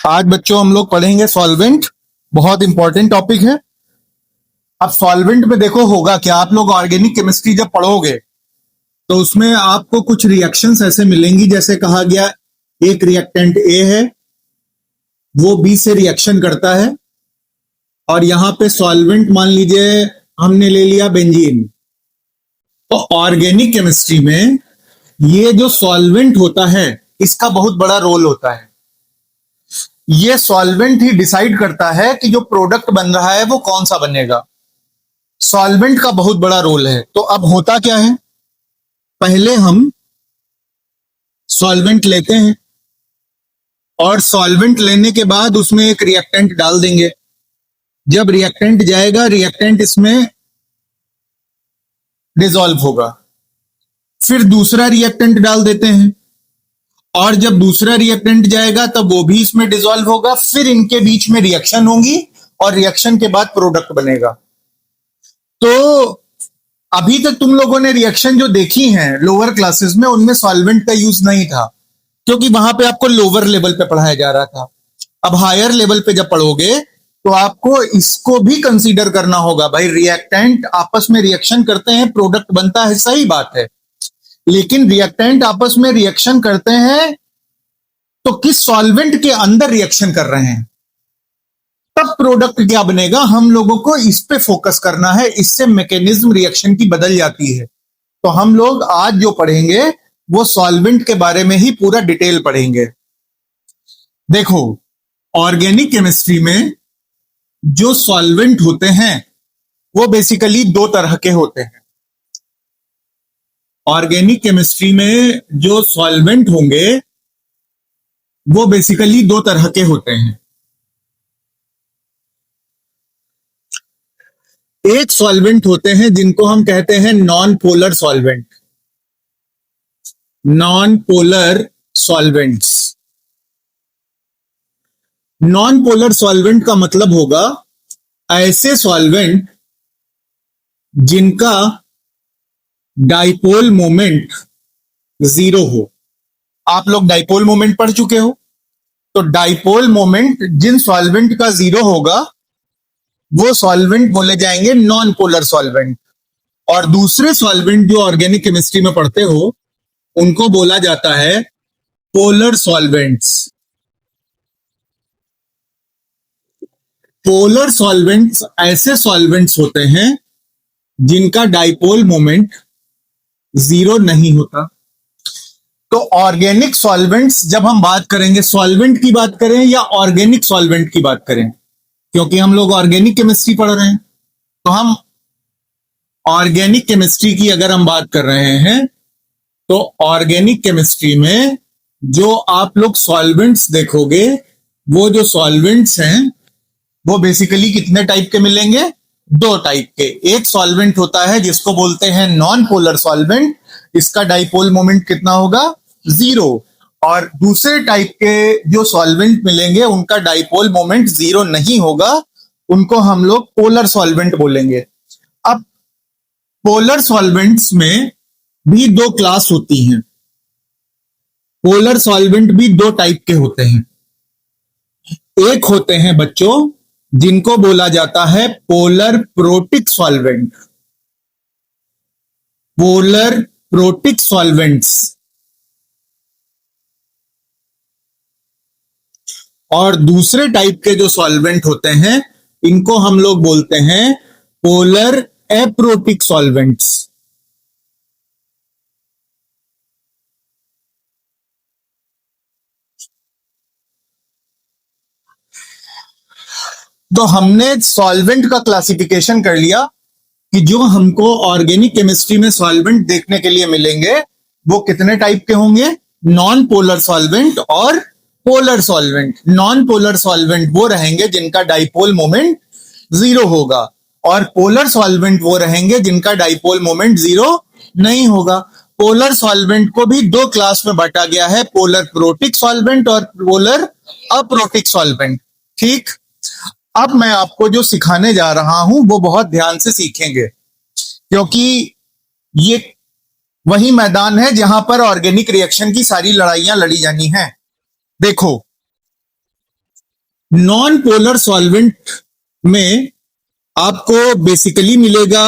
आज बच्चों हम लोग पढ़ेंगे सॉल्वेंट। बहुत इंपॉर्टेंट टॉपिक है। अब सॉल्वेंट में देखो होगा क्या, आप लोग ऑर्गेनिक केमिस्ट्री जब पढ़ोगे तो उसमें आपको कुछ रिएक्शंस ऐसे मिलेंगी, जैसे कहा गया एक रिएक्टेंट ए है, वो बी से रिएक्शन करता है और यहां पे सॉल्वेंट मान लीजिए हमने ले लिया बेंजीन। तो ऑर्गेनिक केमिस्ट्री में ये जो सॉल्वेंट होता है इसका बहुत बड़ा रोल होता है। ये सॉल्वेंट ही डिसाइड करता है कि जो प्रोडक्ट बन रहा है वो कौन सा बनेगा। सॉल्वेंट का बहुत बड़ा रोल है। तो अब होता क्या है, पहले हम सॉल्वेंट लेते हैं और सॉल्वेंट लेने के बाद उसमें एक रिएक्टेंट डाल देंगे। जब रिएक्टेंट जाएगा, रिएक्टेंट इसमें डिसॉल्व होगा। फिर दूसरा रिएक्टेंट डाल देते हैं और जब दूसरा रिएक्टेंट जाएगा तब वो भी इसमें डिसॉल्व होगा। फिर इनके बीच में रिएक्शन होगी और रिएक्शन के बाद प्रोडक्ट बनेगा। तो अभी तक तुम लोगों ने रिएक्शन जो देखी हैं लोअर क्लासेस में, उनमें सॉल्वेंट का यूज नहीं था, क्योंकि वहां पे आपको लोअर लेवल पे पढ़ाया जा रहा था। अब हायर लेवल पे जब पढ़ोगे तो आपको इसको भी कंसीडर करना होगा। भाई रिएक्टेंट आपस में रिएक्शन करते हैं, प्रोडक्ट बनता है, सही बात है, लेकिन रिएक्टेंट आपस में रिएक्शन करते हैं तो किस सॉल्वेंट के अंदर रिएक्शन कर रहे हैं, तब प्रोडक्ट क्या बनेगा, हम लोगों को इस पे फोकस करना है। इससे मैकेनिज्म रिएक्शन की बदल जाती है। तो हम लोग आज जो पढ़ेंगे वो सॉल्वेंट के बारे में ही पूरा डिटेल पढ़ेंगे। देखो, ऑर्गेनिक केमिस्ट्री में जो सॉल्वेंट होते हैं वो बेसिकली दो तरह के होते हैं। ऑर्गेनिक केमिस्ट्री में जो सॉल्वेंट होंगे वो बेसिकली दो तरह के होते हैं। एक सॉल्वेंट होते हैं जिनको हम कहते हैं non polar solvent. Non polar solvents, non polar solvent का मतलब होगा ऐसे सॉल्वेंट जिनका डाइपोल मोमेंट जीरो हो। आप लोग डाइपोल मोमेंट पढ़ चुके हो, तो डाइपोल मोमेंट जिन सॉल्वेंट का जीरो होगा वो सॉल्वेंट बोले जाएंगे नॉन पोलर सॉल्वेंट। और दूसरे सॉल्वेंट जो ऑर्गेनिक केमिस्ट्री में पढ़ते हो उनको बोला जाता है पोलर सॉल्वेंट्स। पोलर सॉल्वेंट्स ऐसे सॉल्वेंट्स होते हैं जिनका डाइपोल मोमेंट जीरो नहीं होता। तो ऑर्गेनिक सॉल्वेंट्स, जब हम बात करेंगे, सॉल्वेंट की बात करें या ऑर्गेनिक सॉल्वेंट की बात करें, क्योंकि हम लोग ऑर्गेनिक केमिस्ट्री पढ़ रहे हैं, तो हम ऑर्गेनिक केमिस्ट्री की अगर हम बात कर रहे हैं तो ऑर्गेनिक केमिस्ट्री में जो आप लोग सॉल्वेंट्स देखोगे, वो जो सॉल्वेंट्स हैं वो बेसिकली कितने टाइप के मिलेंगे? दो टाइप के। एक सॉल्वेंट होता है जिसको बोलते हैं नॉन पोलर सॉल्वेंट, इसका डाइपोल मोमेंट कितना होगा? जीरो। और दूसरे टाइप के जो सॉल्वेंट मिलेंगे उनका डाइपोल मोमेंट जीरो नहीं होगा, उनको हम लोग पोलर सॉल्वेंट बोलेंगे। अब पोलर सॉल्वेंट्स में भी दो क्लास होती हैं। पोलर सॉल्वेंट भी दो टाइप के होते हैं। एक होते हैं बच्चों जिनको बोला जाता है polar protic solvent. Polar protic solvents. और दूसरे टाइप के जो सॉल्वेंट होते हैं इनको हम लोग बोलते हैं पोलर एप्रोटिक सॉल्वेंट्स। तो हमने सॉल्वेंट का क्लासिफिकेशन कर लिया कि जो हमको ऑर्गेनिक केमिस्ट्री में सॉल्वेंट देखने के लिए मिलेंगे वो कितने टाइप के होंगे? नॉन पोलर सॉल्वेंट और polar solvent. Non polar solvent वो रहेंगे जिनका डाइपोल मोमेंट जीरो होगा, और पोलर सॉल्वेंट वो रहेंगे जिनका डाइपोल मोमेंट जीरो नहीं होगा। पोलर सॉल्वेंट को भी दो क्लास में बांटा गया है, पोलर प्रोटिक सॉल्वेंट और पोलर अप्रोटिक सॉल्वेंट। ठीक, अब मैं आपको जो सिखाने जा रहा हूं वो बहुत ध्यान से सीखेंगे, क्योंकि ये वही मैदान है जहां पर ऑर्गेनिक रिएक्शन की सारी लड़ाइयां लड़ी जानी हैं। देखो, नॉन पोलर सॉल्वेंट में आपको बेसिकली मिलेगा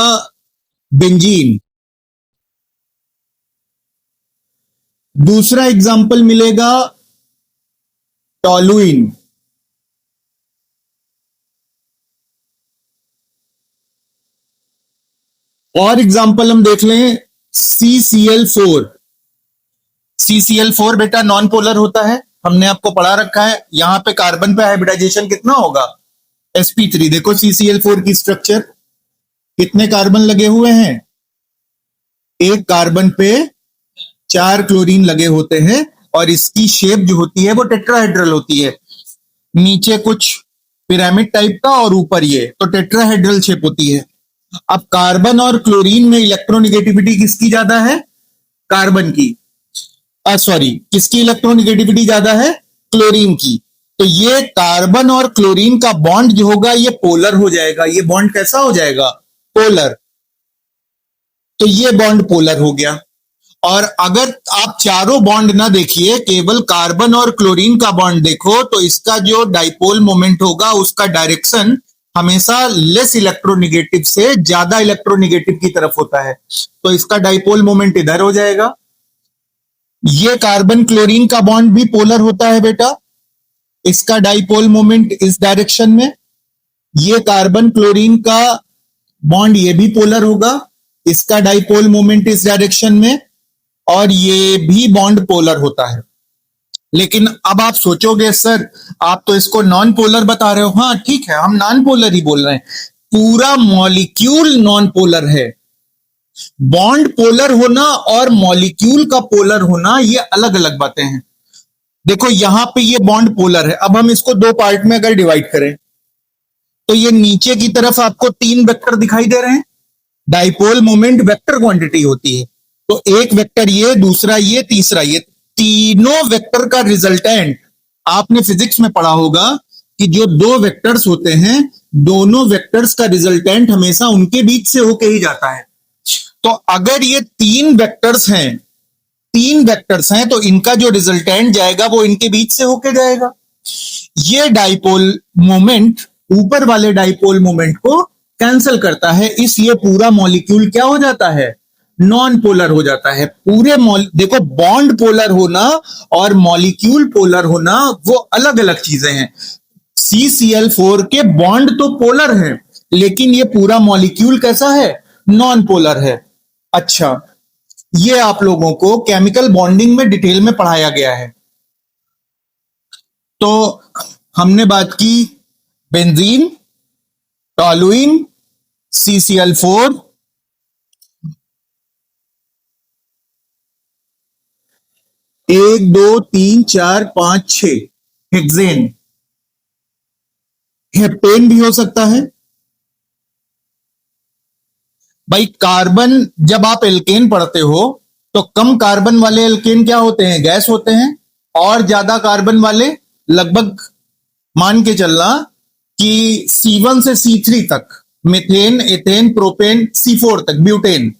बेंजीन। दूसरा एग्जाम्पल मिलेगा टॉलुइन। और एग्जाम्पल हम देख लें CCl4। CCl4 बेटा नॉन पोलर होता है, हमने आपको पढ़ा रखा है। यहां पे कार्बन पे हाइब्रिडाइजेशन कितना होगा, sp3। देखो CCl4 की स्ट्रक्चर, कितने कार्बन लगे हुए हैं, एक कार्बन पे 4 क्लोरीन लगे होते हैं, और इसकी शेप जो होती है वो टेट्राहेड्रल होती है। नीचे कुछ पिरामिड टाइप का और ऊपर ये, तो टेट्राहेड्रल शेप होती है। अब कार्बन और क्लोरीन में इलेक्ट्रोनिगेटिविटी किसकी ज्यादा है, कार्बन की। सॉरी, किसकी इलेक्ट्रोनिगेटिविटी ज्यादा है, क्लोरीन की। तो ये कार्बन और क्लोरीन का बॉन्ड जो होगा ये पोलर हो जाएगा। ये बॉन्ड कैसा हो जाएगा, पोलर। तो ये बॉन्ड पोलर हो गया। और अगर आप चारों बॉन्ड ना देखिए, केवल कार्बन और क्लोरीन का बॉन्ड देखो, तो इसका जो डाइपोल मोमेंट होगा उसका डायरेक्शन हमेशा लेस इलेक्ट्रोनिगेटिव से ज्यादा इलेक्ट्रोनिगेटिव की तरफ होता है। तो इसका डाइपोल मोमेंट इधर हो जाएगा। ये कार्बन क्लोरीन का बॉन्ड भी पोलर होता है बेटा, इसका डाइपोल मोमेंट इस डायरेक्शन में। ये कार्बन क्लोरीन का बॉन्ड ये भी पोलर होगा, इसका डाइपोल मोमेंट इस डायरेक्शन में, और ये भी बॉन्ड पोलर होता है। लेकिन अब आप सोचोगे सर आप तो इसको नॉन पोलर बता रहे हो। हाँ ठीक है, हम नॉन पोलर ही बोल रहे हैं, पूरा मॉलिक्यूल नॉन पोलर है। बॉन्ड पोलर होना और मॉलिक्यूल का पोलर होना ये अलग अलग बातें हैं। देखो यहां पे ये बॉन्ड पोलर है। अब हम इसको दो पार्ट में अगर डिवाइड करें, तो ये नीचे की तरफ आपको 3 वेक्टर दिखाई दे रहे हैं। डाइपोल मोमेंट वेक्टर क्वांटिटी होती है। तो एक वेक्टर ये, दूसरा ये, तीसरा ये, तीनों वेक्टर का रिजल्टेंट, आपने फिजिक्स में पढ़ा होगा कि जो दो वेक्टर्स होते हैं, दोनों वेक्टर्स का रिजल्टेंट हमेशा उनके बीच से होके ही जाता है। तो अगर ये 3 वेक्टर्स हैं, 3 वेक्टर्स हैं, तो इनका जो रिजल्टेंट जाएगा वो इनके बीच से होके जाएगा। ये डाइपोल मोमेंट ऊपर वाले डाइपोल मोमेंट को कैंसिल करता है, इसलिए पूरा मॉलिक्यूल क्या हो जाता है, नॉन पोलर हो जाता है। पूरे देखो बॉन्ड पोलर होना और मॉलिक्यूल पोलर होना वो अलग अलग चीजें हैं। CCl4 के बॉन्ड तो पोलर हैं, लेकिन ये पूरा मॉलिक्यूल कैसा है, नॉन पोलर है। अच्छा, ये आप लोगों को केमिकल बॉन्डिंग में डिटेल में पढ़ाया गया है। तो हमने बात की benzene, toluene, CCl4, 1 2 3 4 5 6 hexane. Heptane भी हो सकता है भाई। कार्बन, जब आप एल्केन पढ़ते हो तो कम कार्बन वाले एल्केन क्या होते हैं, गैस होते हैं, और ज्यादा कार्बन वाले लगभग मान के चलना कि C1 से C3 तक, मीथेन, एथेन, प्रोपेन, C4 तक, ब्यूटेन,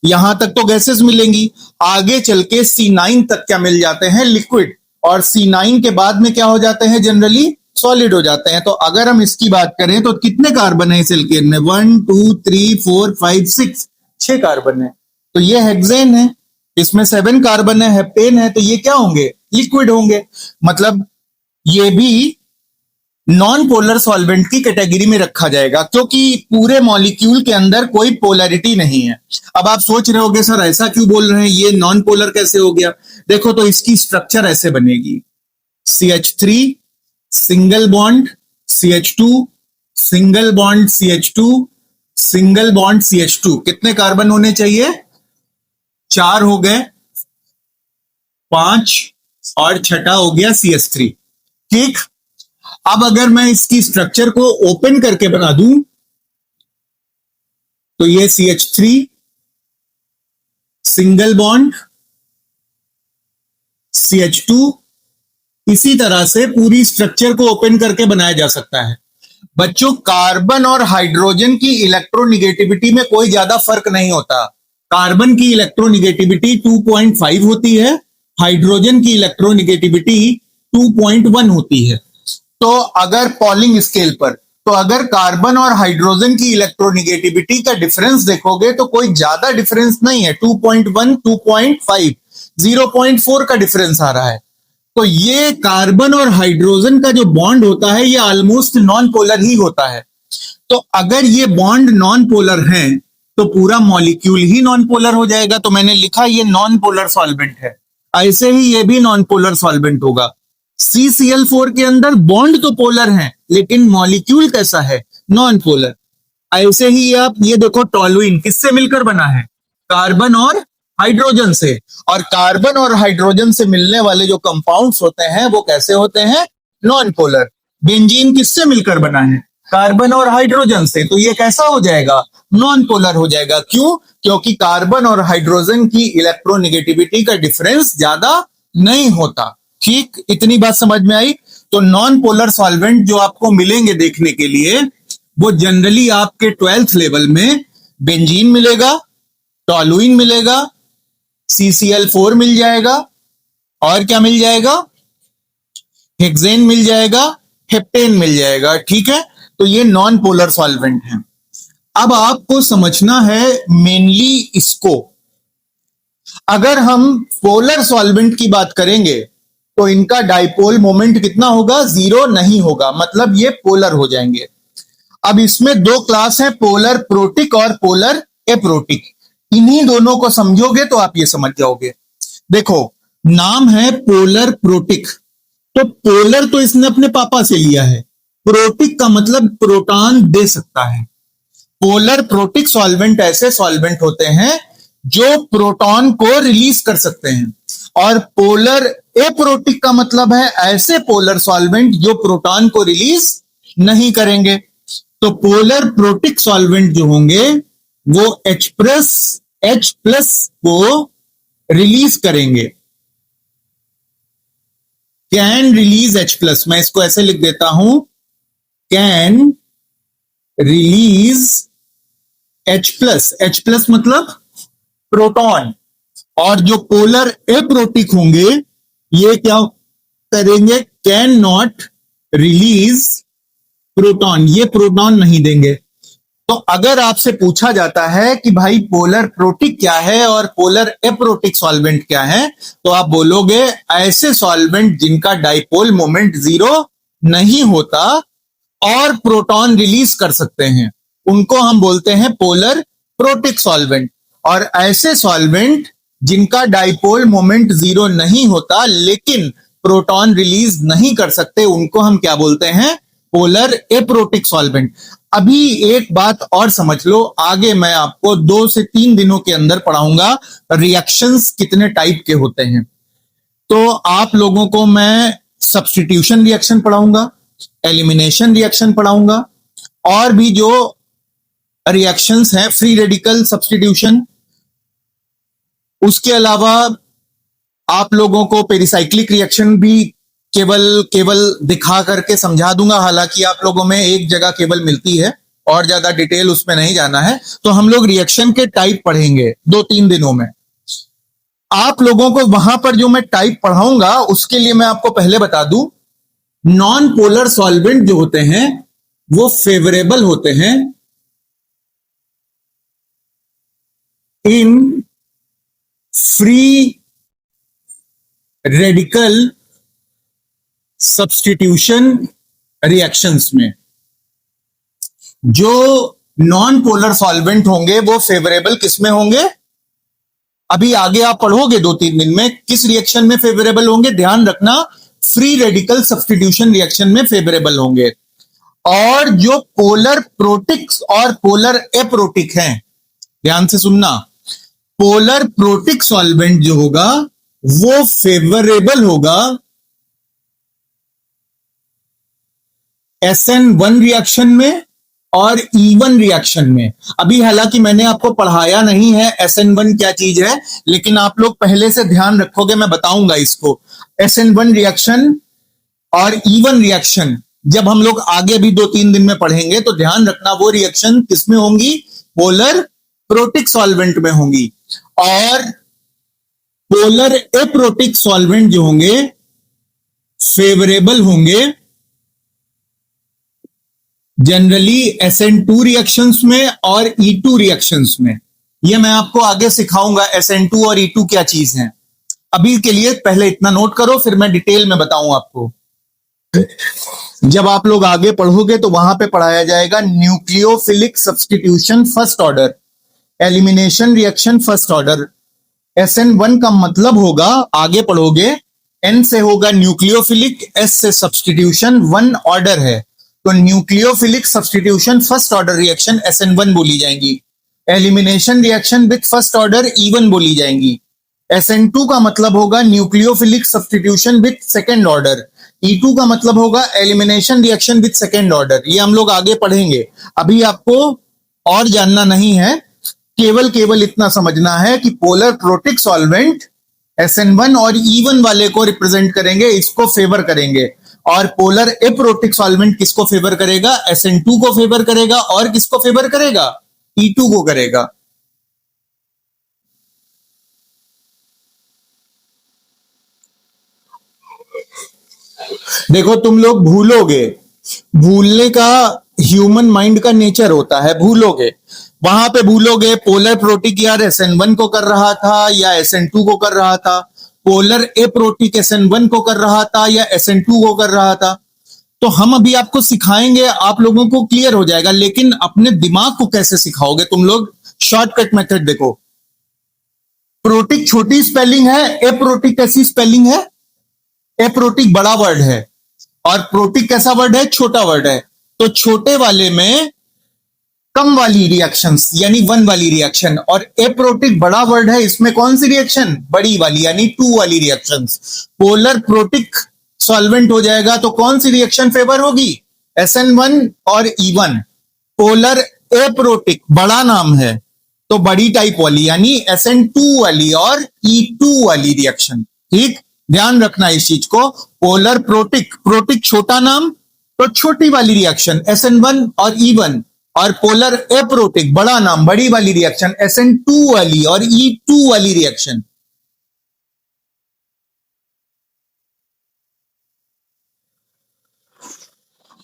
यहां तक तो गैसेस मिलेंगी। आगे चल के C9 तक क्या मिल जाते हैं, लिक्विड, और C9 के बाद में क्या हो जाते हैं, जनरली सॉलिड हो जाते हैं। तो अगर हम इसकी बात करें तो कितने कार्बन है इस एल्केन में, 1 2 3 4 5 6, 6 कार्बन है। तो ये हेक्सेन है, इसमें 7 कार्बन है, हेप्टेन है, तो ये क्या होंगे, लिक्विड होंगे। मतलब ये भी नॉन पोलर सॉल्वेंट की कैटेगरी में रखा जाएगा, क्योंकि पूरे मॉलिक्यूल के अंदर कोई पोलैरिटी नहीं है। अब आप सोच रहे होगे सर ऐसा क्यों बोल रहे हैं, ये नॉन पोलर कैसे हो गया। देखो तो इसकी स्ट्रक्चर ऐसे बनेगी, CH3 single bond CH2, single bond CH2, single bond CH2। कितने कार्बन होने चाहिए, 4 हो गए, 5, और छठा हो गया CH3। ठीक, अब अगर मैं इसकी स्ट्रक्चर को ओपन करके बना दूं तो ये CH3 सिंगल बॉन्ड CH2, इसी तरह से पूरी स्ट्रक्चर को ओपन करके बनाया जा सकता है। बच्चों कार्बन और हाइड्रोजन की इलेक्ट्रोनिगेटिविटी में कोई ज्यादा फर्क नहीं होता। कार्बन की इलेक्ट्रोनिगेटिविटी 2.5 होती है, हाइड्रोजन की इलेक्ट्रोनिगेटिविटी 2.1 होती है। तो अगर पॉलिंग स्केल पर, तो अगर कार्बन और हाइड्रोजन की इलेक्ट्रोनिगेटिविटी का डिफरेंस देखोगे तो कोई ज्यादा डिफरेंस नहीं है, 2.1, 2.5, 0.4 का डिफरेंस आ रहा है। तो ये कार्बन और हाइड्रोजन का जो बॉन्ड होता है ये ऑलमोस्ट नॉन पोलर ही होता है। तो अगर ये बॉन्ड नॉन पोलर है तो पूरा मॉलिक्यूल ही नॉन पोलर हो जाएगा। तो मैंने लिखा ये नॉन पोलर सॉल्वेंट है। ऐसे ही ये भी नॉन पोलर सॉल्वेंट होगा। CCl4 के अंदर बॉन्ड तो पोलर है लेकिन मॉलिक्यूल कैसा है, नॉन पोलर। ऐसे ही आप ये देखो, टॉलुइन किससे मिलकर बना है, कार्बन और हाइड्रोजन से। और कार्बन और हाइड्रोजन से मिलने वाले जो कंपाउंड्स होते हैं वो कैसे होते हैं, नॉन पोलर। बेंजीन किससे मिलकर बना है, कार्बन और हाइड्रोजन से। तो ये कैसा हो जाएगा, नॉन पोलर हो जाएगा। क्यों, क्योंकि कार्बन और हाइड्रोजन की इलेक्ट्रोनिगेटिविटी का डिफरेंस ज्यादा नहीं होता। ठीक, इतनी बात समझ में आई। तो नॉन पोलर सॉल्वेंट जो आपको मिलेंगे देखने के लिए, वो जनरली आपके 12th लेवल में बेंजीन मिलेगा, टॉलुइन मिलेगा, CCl4 मिल जाएगा, और क्या मिल जाएगा, हेक्सेन मिल जाएगा, हेप्टेन मिल जाएगा। ठीक है, तो ये नॉन पोलर सॉल्वेंट है। अब आपको समझना है मेनली इसको। अगर हम पोलर सॉल्वेंट की बात करेंगे तो इनका डाइपोल मोमेंट कितना होगा, 0 नहीं होगा, मतलब ये पोलर हो जाएंगे। अब इसमें दो क्लास है, पोलर प्रोटिक और पोलर एप्रोटिक। इन्हीं दोनों को समझोगे तो आप ये समझ जाओगे। देखो, नाम है पोलर प्रोटिक, तो पोलर तो इसने अपने पापा से लिया है, प्रोटिक का मतलब प्रोटॉन दे सकता है। पोलर प्रोटिक सॉल्वेंट ऐसे सॉल्वेंट होते हैं जो प्रोटॉन को रिलीज कर सकते हैं, और पोलर एप्रोटिक का मतलब है ऐसे पोलर सॉल्वेंट जो प्रोटॉन को रिलीज नहीं करेंगे। तो पोलर प्रोटिक सॉल्वेंट जो होंगे वो H+ को रिलीज करेंगे, कैन रिलीज H+। मैं इसको ऐसे लिख देता हूं, कैन रिलीज H+ मतलब प्रोटॉन। और जो पोलर एप्रोटिक होंगे ये क्या करेंगे, कैन नॉट रिलीज प्रोटॉन, ये प्रोटॉन नहीं देंगे। तो अगर आपसे पूछा जाता है कि भाई पोलर प्रोटिक क्या है और पोलर एप्रोटिक सॉल्वेंट क्या है, तो आप बोलोगे ऐसे सॉल्वेंट जिनका डाइपोल मोमेंट 0 नहीं होता और प्रोटॉन रिलीज कर सकते हैं, उनको हम बोलते हैं पोलर प्रोटिक सॉल्वेंट। और ऐसे सॉल्वेंट जिनका डाइपोल मोमेंट 0 नहीं होता लेकिन प्रोटॉन रिलीज नहीं कर सकते, उनको हम क्या बोलते हैं, पोलर एप्रोटिक सॉल्वेंट। अभी एक बात और समझ लो, आगे मैं आपको 2 से 3 दिनों के अंदर पढ़ाऊंगा रिएक्शंस कितने टाइप के होते हैं। तो आप लोगों को मैं सब्स्टिट्यूशन रिएक्शन पढ़ाऊंगा, एलिमिनेशन रिएक्शन पढ़ाऊंगा, और भी जो रिएक्शंस हैं, फ्री रेडिकल सब्स्टिट्यूशन। उसके अलावा आप लोगों को पेरिसाइक्लिक रिएक्शन भी केवल दिखा करके समझा दूंगा। हालांकि आप लोगों में एक जगह केवल मिलती है और ज्यादा डिटेल उसमें नहीं जाना है। तो हम लोग रिएक्शन के टाइप पढ़ेंगे 2-3 दिनों में। आप लोगों को वहां पर जो मैं टाइप पढ़ाऊंगा उसके लिए मैं आपको पहले बता दूं, नॉन पोलर सॉल्वेंट जो होते हैं वो फेवरेबल होते हैं in free radical substitution reactions में। जो नॉन पोलर सॉल्वेंट होंगे वो फेवरेबल किस में होंगे, अभी आगे आप पढ़ोगे 2-3 दिन में किस रिएक्शन में फेवरेबल होंगे। ध्यान रखना, फ्री रेडिकल सब्स्टिट्यूशन रिएक्शन में फेवरेबल होंगे। और जो पोलर प्रोटिक्स और पोलर एप्रोटिक हैं, ध्यान से सुनना, पोलर प्रोटिक सॉल्वेंट जो होगा वो फेवरेबल होगा SN1 रिएक्शन में और E1 रिएक्शन में। अभी हालांकि मैंने आपको पढ़ाया नहीं है SN1 क्या चीज है, लेकिन आप लोग पहले से ध्यान रखोगे, मैं बताऊंगा इसको। SN1 रिएक्शन और E1 रिएक्शन जब हम लोग आगे भी 2-3 दिन में पढ़ेंगे तो ध्यान रखना वो रिएक्शन किसमें होंगी, पोलर प्रोटिक सॉल्वेंट में होंगी। और पोलर एप्रोटिक सॉल्वेंट जो होंगे फेवरेबल होंगे जनरली SN2 रिएक्शंस में और E2 रिएक्शंस में। ये मैं आपको आगे सिखाऊंगा SN2 और E2 क्या चीज है। अभी के लिए पहले इतना नोट करो, फिर मैं डिटेल में बताऊं आपको। जब आप लोग आगे पढ़ोगे तो वहां पे पढ़ाया जाएगा nucleophilic substitution first order, elimination reaction first order. SN1 का मतलब होगा, आगे पढ़ोगे, N से होगा न्यूक्लियोफिलिक, S से सब्स्टिट्यूशन, 1 ऑर्डर है तो nucleophilic substitution first order reaction SN1 बोली जाएंगी। Elimination reaction with first order E1 बोली जाएंगी। SN2 का मतलब होगा nucleophilic substitution with second order. E2 का मतलब होगा elimination reaction with second order. ये हम लोग आगे पढ़ेंगे, अभी आपको और जानना नहीं है, केवल इतना समझना है कि पोलर प्रोटिक सॉल्वेंट SN1 और E1 वाले को रिप्रेजेंट करेंगे, इसको फेवर करेंगे, और पोलर एप्रोटिक सॉल्वेंट किसको फेवर करेगा? SN2 को फेवर करेगा, और किसको फेवर करेगा? E2 को करेगा। देखो तुम लोग भूलोगे, भूलने का ह्यूमन माइंड का नेचर होता है, भूलोगे, वहां पे भूलोगे पोलर प्रोटिक यार SN1 को कर रहा था या SN2 को कर रहा था, पोलर एप्रोटिक SN1 को कर रहा था या SN2 को कर रहा था। तो हम अभी आपको सिखाएंगे, आप लोगों को क्लियर हो जाएगा, लेकिन अपने दिमाग को कैसे सिखाओगे तुम लोग? शॉर्टकट मेथड देखो, प्रोटिक छोटी स्पेलिंग है, एप्रोटिक कैसी स्पेलिंग है? एप्रोटिक बड़ा वर्ड है और प्रोटिक कैसा वर्ड है? छोटा वर्ड है। तो छोटे वाले में कम वाली रिएक्शंस यानी 1 वाली रिएक्शन, और एप्रोटिक बड़ा वर्ड है, इसमें कौन सी रिएक्शन? बड़ी वाली यानी 2 वाली रिएक्शंस। पोलर प्रोटिक सॉल्वेंट हो जाएगा तो कौन सी रिएक्शन फेवर होगी? SN1 और E1। पोलर एप्रोटिक बड़ा नाम है तो बड़ी टाइप वाली यानी SN2 वाली और E2 वाली रिएक्शन। ठीक, ध्यान रखना इस चीज को। पोलर प्रोटिक, प्रोटिक छोटा नाम तो छोटी वाली रिएक्शन SN1 और E1, और पोलर एप्रोटिक बड़ा नाम बड़ी वाली रिएक्शन SN2 वाली और E2 वाली रिएक्शन।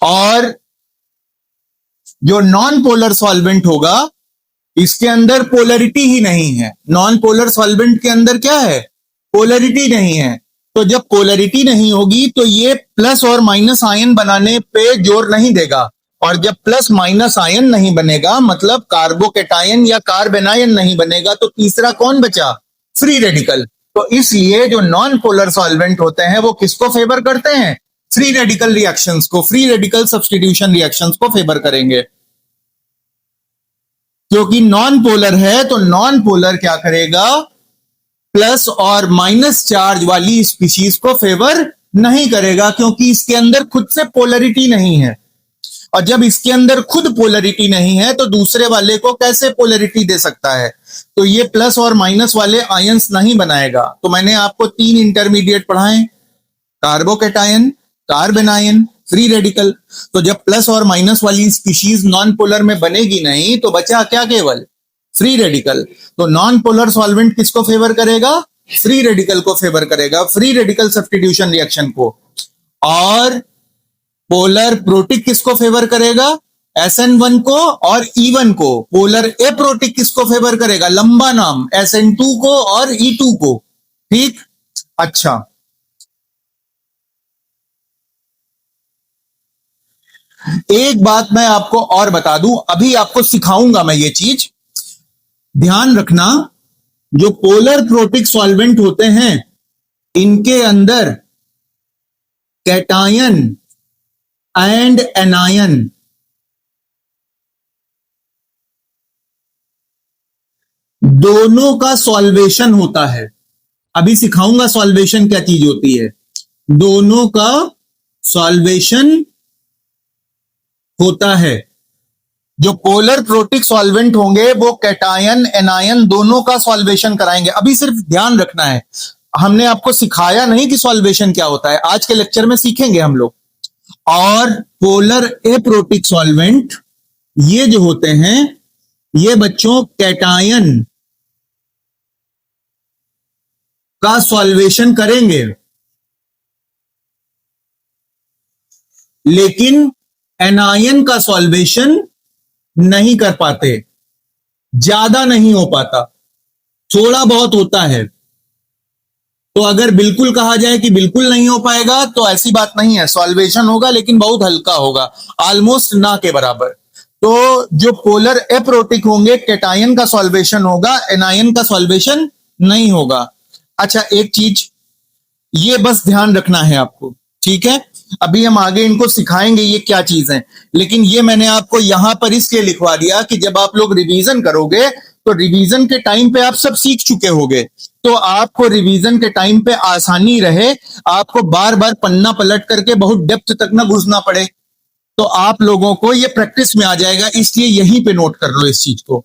और जो नॉन पोलर सॉल्वेंट होगा इसके अंदर पोलरिटी ही नहीं है। नॉन पोलर सॉल्वेंट के अंदर क्या है? पोलरिटी नहीं है। तो जब पोलरिटी नहीं होगी तो ये प्लस और माइनस आयन बनाने पे जोर नहीं देगा, और जब प्लस माइनस आयन नहीं बनेगा मतलब कार्बोकेटायन या कार्बेनायन नहीं बनेगा, तो तीसरा कौन बचा? Free radical. तो इसलिए जो नॉन पोलर सॉल्वेंट होते हैं वो किसको फेवर करते हैं? फ्री रेडिकल रिएक्शंस को, फ्री रेडिकल सब्स्टिट्यूशन रिएक्शंस को फेवर करेंगे। क्योंकि नॉन पोलर है तो नॉन पोलर क्या करेगा? प्लस और माइनस चार्ज वाली स्पीशीज को फेवर नहीं करेगा, क्योंकि इसके अंदर खुद से पोलरिटी नहीं है, और जब इसके अंदर खुद पोलरिटी नहीं है तो दूसरे वाले को कैसे पोलरिटी दे सकता है? तो ये प्लस और माइनस वाले आयंस नहीं बनाएगा। तो मैंने आपको 3 इंटरमीडिएट पढ़ाए, कार्बोकेटायन, कार्बेनायन, फ्री रेडिकल। तो जब प्लस और माइनस वाली स्पीशीज नॉन पोलर में बनेगी नहीं तो बचा क्या? केवल फ्री रेडिकल। तो नॉन पोलर सॉल्वेंट किसको फेवर करेगा? फ्री रेडिकल को फेवर करेगा, फ्री रेडिकल सब्स्टिट्यूशन रिएक्शन को। और पोलर प्रोटिक किसको फेवर करेगा? SN1 को और E1 को। पोलर एप्रोटिक किसको फेवर करेगा? लंबा नाम, SN2 को और E2 को। ठीक, अच्छा, एक बात मैं आपको और बता दूं, अभी आपको सिखाऊंगा मैं ये चीज, ध्यान रखना। जो पोलर प्रोटिक सॉल्वेंट होते हैं इनके अंदर कैटायन एंड एनायन दोनों का सॉल्वेशन होता है। अभी सिखाऊंगा सॉल्वेशन क्या चीज होती है। दोनों का सॉल्वेशन होता है। जो पोलर प्रोटिक सॉल्वेंट होंगे वो कैटायन एनायन दोनों का सॉल्वेशन कराएंगे। अभी सिर्फ ध्यान रखना है, हमने आपको सिखाया नहीं कि सॉल्वेशन क्या होता है, आज के लेक्चर में सीखेंगे हम लोग। और पोलर एप्रोटिक सॉल्वेंट ये जो होते हैं ये बच्चों कैटायन का सॉल्वेशन करेंगे, लेकिन एनायन का सॉल्वेशन नहीं कर पाते, ज्यादा नहीं हो पाता, थोड़ा बहुत होता है। तो अगर बिल्कुल कहा जाए कि बिल्कुल नहीं हो पाएगा तो ऐसी बात नहीं है, सॉल्वेशन होगा लेकिन बहुत हल्का होगा, ऑलमोस्ट ना के बराबर। तो जो पोलर एप्रोटिक होंगे कैटायन का सॉल्वेशन होगा, एनायन का सॉल्वेशन नहीं होगा। अच्छा एक चीज ये बस ध्यान रखना है आपको, ठीक है। अभी हम आगे इनको सिखाएंगे ये क्या चीज है, लेकिन ये मैंने आपको यहां पर इसलिए लिखवा दिया कि जब आप लोग रिवीजन करोगे तो रिवीजन के टाइम पे आप सब सीख चुके होगे, तो आपको रिवीजन के टाइम पे आसानी रहे, आपको बार बार पन्ना पलट करके बहुत डेप्थ तक ना घुसना पड़े, तो आप लोगों को ये प्रैक्टिस में आ जाएगा, इसलिए यहीं पे नोट कर लो इस चीज को।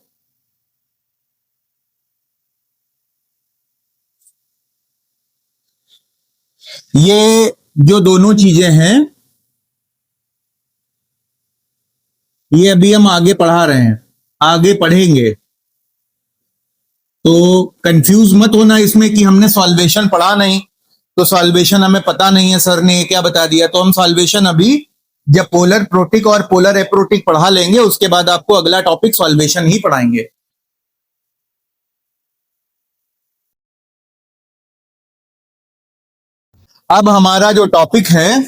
ये जो दोनों चीजें हैं ये अभी हम आगे पढ़ा रहे हैं, आगे पढ़ेंगे, तो कंफ्यूज मत होना इसमें कि हमने सॉल्वेशन पढ़ा नहीं, तो सॉल्वेशन हमें पता नहीं है, सर ने ये क्या बता दिया। तो हम सॉल्वेशन अभी जब पोलर प्रोटिक और पोलर एप्रोटिक पढ़ा लेंगे उसके बाद आपको अगला टॉपिक सॉल्वेशन ही पढ़ाएंगे। अब हमारा जो टॉपिक है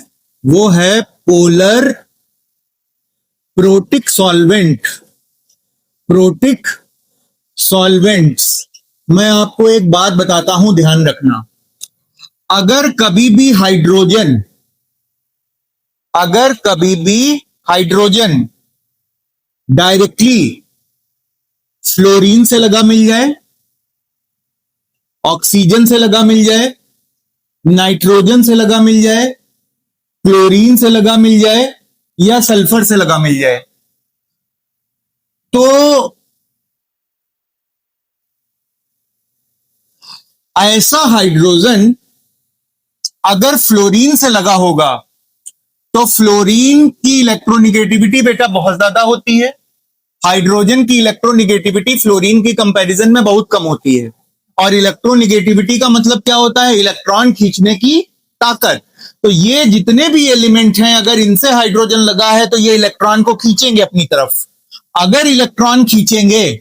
वो है polar protic solvent, protic solvents. मैं आपको एक बात बताता हूं, ध्यान रखना। अगर कभी भी हाइड्रोजन, अगर कभी भी हाइड्रोजन डायरेक्टली फ्लोरीन से लगा मिल जाए, ऑक्सीजन से लगा मिल जाए, नाइट्रोजन से लगा मिल जाए, क्लोरीन से लगा मिल जाए या सल्फर से लगा मिल जाए, तो ऐसा हाइड्रोजन अगर फ्लोरीन से लगा होगा तो फ्लोरीन की इलेक्ट्रोनिगेटिविटी बेटा बहुत ज्यादा होती है, हाइड्रोजन की इलेक्ट्रोनिगेटिविटी फ्लोरीन की कंपैरिजन में बहुत कम होती है। और इलेक्ट्रोनिगेटिविटी का मतलब क्या होता है? इलेक्ट्रॉन खींचने की ताकत। तो ये जितने भी एलिमेंट हैं अगर इनसे हाइड्रोजन लगा है तो ये इलेक्ट्रॉन को खींचेंगे अपनी तरफ। अगर इलेक्ट्रॉन खींचेंगे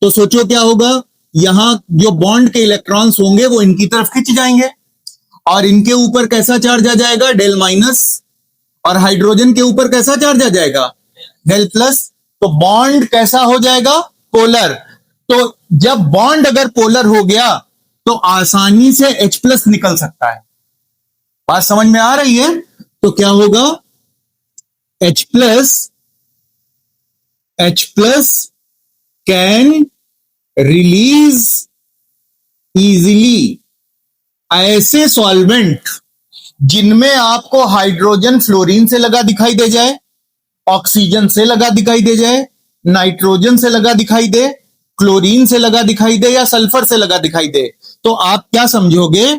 तो सोचो क्या होगा, यहां जो बॉन्ड के इलेक्ट्रॉन्स होंगे वो इनकी तरफ खिंच जाएंगे और इनके ऊपर कैसा चार्ज आ जाएगा? Del minus. और हाइड्रोजन के ऊपर कैसा चार्ज आ जाएगा? Del plus. तो बॉन्ड कैसा हो जाएगा? पोलर। तो जब बॉन्ड अगर पोलर हो गया तो आसानी से H प्लस निकल सकता है। बात समझ में आ रही है? तो क्या होगा? H plus can release easily. ऐसे सॉल्वेंट जिनमें आपको हाइड्रोजन फ्लोरीन से लगा दिखाई दे जाए, ऑक्सीजन से लगा दिखाई दे जाए, नाइट्रोजन से लगा दिखाई दे, क्लोरीन से लगा दिखाई दे या सल्फर से लगा दिखाई दे, तो आप क्या समझोगे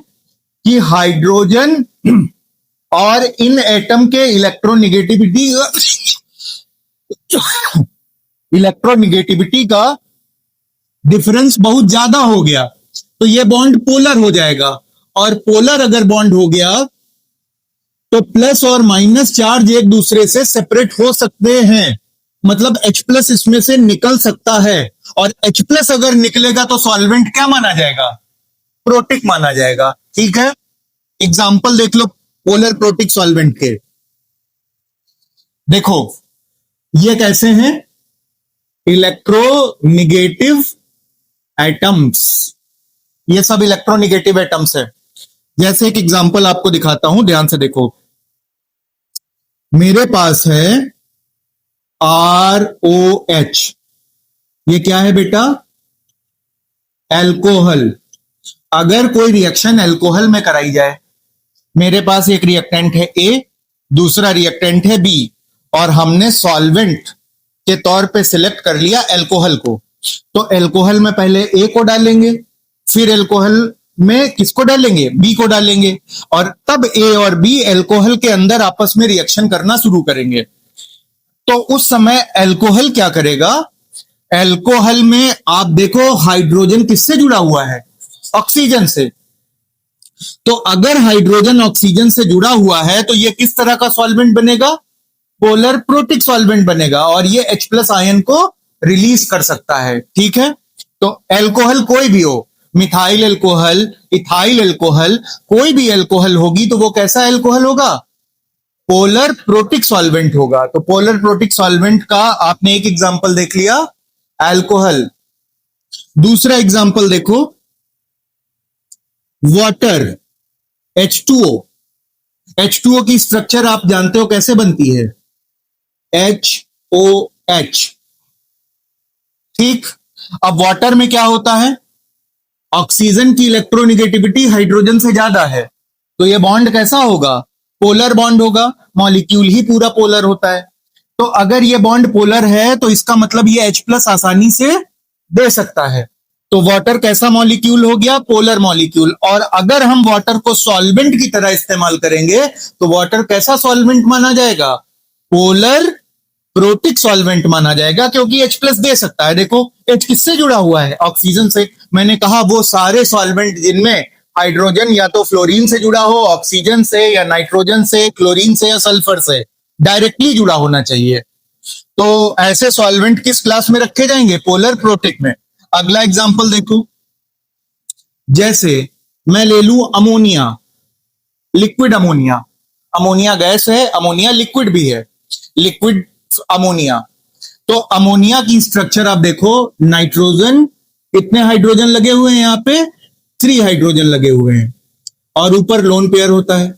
कि हाइड्रोजन और इन एटम के इलेक्ट्रोनिगेटिविटी का डिफरेंस बहुत ज्यादा हो गया, तो ये बॉन्ड पोलर हो जाएगा। और पोलर अगर बॉन्ड हो गया तो प्लस और माइनस चार्ज एक दूसरे से सेपरेट हो सकते हैं, मतलब H प्लस इसमें से निकल सकता है। और H प्लस अगर निकलेगा तो सॉल्वेंट क्या माना जाएगा? प्रोटिक माना जाएगा। ठीक है, एग्जाम्पल देख लो पोलर प्रोटिक सॉल्वेंट के। देखो ये कैसे हैं? इलेक्ट्रोनिगेटिव एटम्स, ये सब इलेक्ट्रोनिगेटिव एटम्स है। जैसे एक एग्जांपल आपको दिखाता हूं, ध्यान से देखो। मेरे पास है ROH, ये क्या है बेटा? एल्कोहल। अगर कोई रिएक्शन एल्कोहल में कराई जाए, मेरे पास एक रिएक्टेंट है A, दूसरा रिएक्टेंट है B, और हमने सॉल्वेंट के तौर पे सिलेक्ट कर लिया एल्कोहल को, तो एल्कोहल में पहले A को डालेंगे, फिर एल्कोहल में किसको डालेंगे? B को डालेंगे, और तब A और B एल्कोहल के अंदर आपस में रिएक्शन करना शुरू करेंगे। तो उस समय एल्कोहल क्या करेगा? एल्कोहल में आप देखो हाइड्रोजन किससे जुड़ा हुआ है? ऑक्सीजन से। तो अगर हाइड्रोजन ऑक्सीजन से जुड़ा हुआ है तो ये किस तरह का सॉल्वेंट बनेगा? पोलर प्रोटिक सॉल्वेंट बनेगा और ये H प्लस आयन को रिलीज कर सकता है। ठीक है, तो एल्कोहल कोई भी हो, मिथाइल एल्कोहल, इथाइल एल्कोहल, कोई भी एल्कोहल होगी तो वो कैसा एल्कोहल होगा? पोलर प्रोटिक सॉल्वेंट होगा। तो पोलर प्रोटिक सॉल्वेंट का आपने एक एग्जांपल देख लिया, एल्कोहल। दूसरा एग्जांपल देखो, वाटर, H2O। H2O की स्ट्रक्चर आप जानते हो कैसे बनती है? HOH। ठीक, अब वाटर में क्या होता है? ऑक्सीजन की इलेक्ट्रोनिगेटिविटी हाइड्रोजन से ज्यादा है, तो यह बॉन्ड कैसा होगा? पोलर बॉन्ड होगा, मॉलिक्यूल ही पूरा पोलर होता है। तो अगर यह बॉन्ड पोलर है तो इसका मतलब ये H प्लस आसानी से दे सकता है। तो वाटर कैसा मॉलिक्यूल हो गया? Polar molecule. और अगर हम वाटर को सॉल्वेंट की तरह इस्तेमाल करेंगे तो वाटर कैसा सॉल्वेंट माना जाएगा? पोलर प्रोटिक सॉल्वेंट माना जाएगा, क्योंकि H प्लस दे सकता है। देखो H किससे जुड़ा हुआ है? ऑक्सीजन से। मैंने कहा वो सारे सॉल्वेंट जिनमें हाइड्रोजन या तो फ्लोरीन से जुड़ा हो, ऑक्सीजन से या नाइट्रोजन से, क्लोरीन से या सल्फर से डायरेक्टली जुड़ा होना चाहिए, तो ऐसे सॉल्वेंट किस क्लास में रखे जाएंगे? पोलर प्रोटिक में। अगला एग्जांपल देखो, जैसे मैं ले लूं ammonia, liquid ammonia. Ammonia gas है, अमोनिया लिक्विड भी है, लिक्विड अमोनिया। तो अमोनिया की स्ट्रक्चर आप देखो, नाइट्रोजन, कितने हाइड्रोजन लगे हुए हैं? यहां पे 3 हाइड्रोजन लगे हुए हैं और ऊपर लोन पेयर होता है।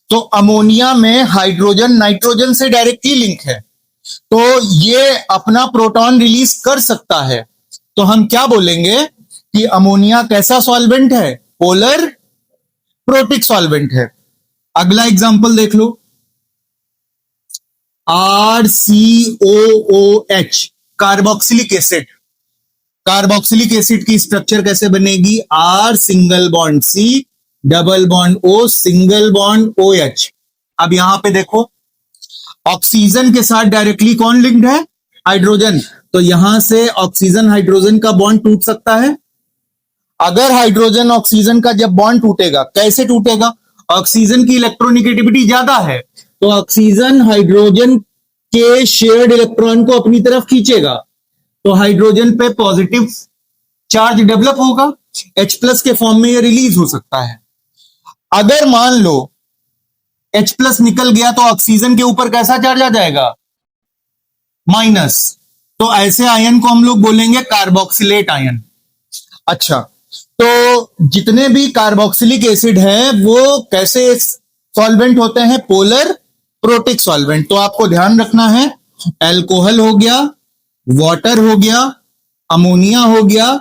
तो अमोनिया में हाइड्रोजन नाइट्रोजन से डायरेक्टली लिंक है, तो ये अपना प्रोटॉन रिलीज कर सकता है। तो हम क्या बोलेंगे कि अमोनिया कैसा सॉल्वेंट है? पोलर प्रोटिक सॉल्वेंट है। अगला एग्जांपल देख लो, RCOOH, carboxylic acid. Carboxylic acid की स्ट्रक्चर कैसे बनेगी? R single bond C, double bond O, single bond OH। अब यहां पे देखो, ऑक्सीजन के साथ डायरेक्टली कौन लिंक्ड है? हाइड्रोजन। तो यहां से ऑक्सीजन हाइड्रोजन का बॉन्ड टूट सकता है। अगर हाइड्रोजन ऑक्सीजन का जब बॉन्ड टूटेगा, कैसे टूटेगा? ऑक्सीजन की इलेक्ट्रोनिगेटिविटी ज्यादा है, तो ऑक्सीजन हाइड्रोजन के शेयर्ड इलेक्ट्रॉन को अपनी तरफ खींचेगा, तो हाइड्रोजन पे पॉजिटिव चार्ज डेवलप होगा, H प्लस के फॉर्म में ये रिलीज हो सकता है। अगर मान लो H प्लस निकल गया तो ऑक्सीजन के ऊपर कैसा चार्ज आ जाएगा? माइनस। तो ऐसे आयन को हम लोग बोलेंगे कार्बोक्सिलेट आयन। अच्छा, तो जितने भी कार्बोक्सिलिक एसिड है वो कैसे सॉल्वेंट होते हैं? Polar protic solvent. तो आपको ध्यान रखना है, एल्कोहल हो गया, वाटर हो गया, अमोनिया हो गया,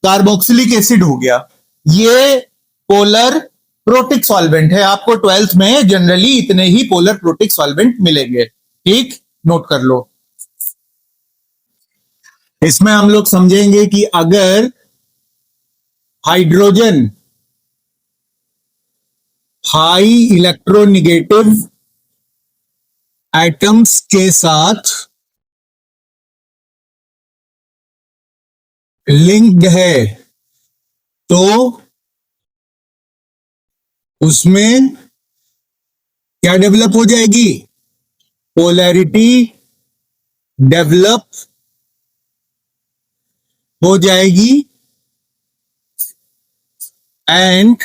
कार्बोक्सिलिक एसिड हो गया, ये पोलर प्रोटिक सॉल्वेंट है। आपको 12th में जनरली इतने ही पोलर प्रोटिक सॉल्वेंट मिलेंगे। ठीक, नोट कर लो। इसमें हम लोग समझेंगे कि अगर हाइड्रोजन हाई इलेक्ट्रोनिगेटिव एटम्स के साथ लिंक्ड है तो उसमें क्या डेवलप हो जाएगी? पोलैरिटी डेवलप हो जाएगी एंड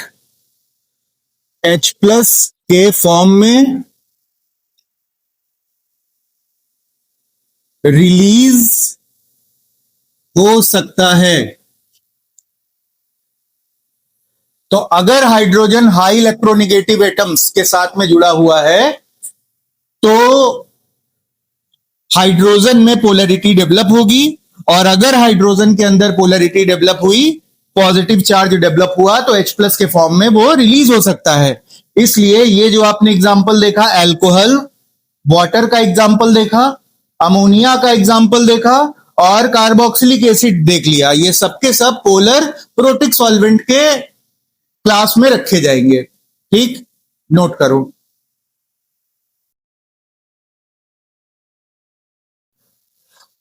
H प्लस के फॉर्म में रिलीज हो सकता है। तो अगर हाइड्रोजन हाई इलेक्ट्रोनिगेटिव एटम्स के साथ में जुड़ा हुआ है तो हाइड्रोजन में पोलैरिटी डेवलप होगी, और अगर हाइड्रोजन के अंदर पोलैरिटी डेवलप हुई, पॉजिटिव चार्ज डेवलप हुआ, तो H प्लस के फॉर्म में वो रिलीज हो सकता है। इसलिए ये जो आपने एग्जांपल देखा, एल्कोहल, वाटर का एग्जांपल देखा, अमोनिया का एग्जांपल देखा और कार्बोक्सिलिक एसिड देख लिया, ये सबके सब पोलर प्रोटिक सॉल्वेंट के क्लास में रखे जाएंगे। ठीक, नोट करो।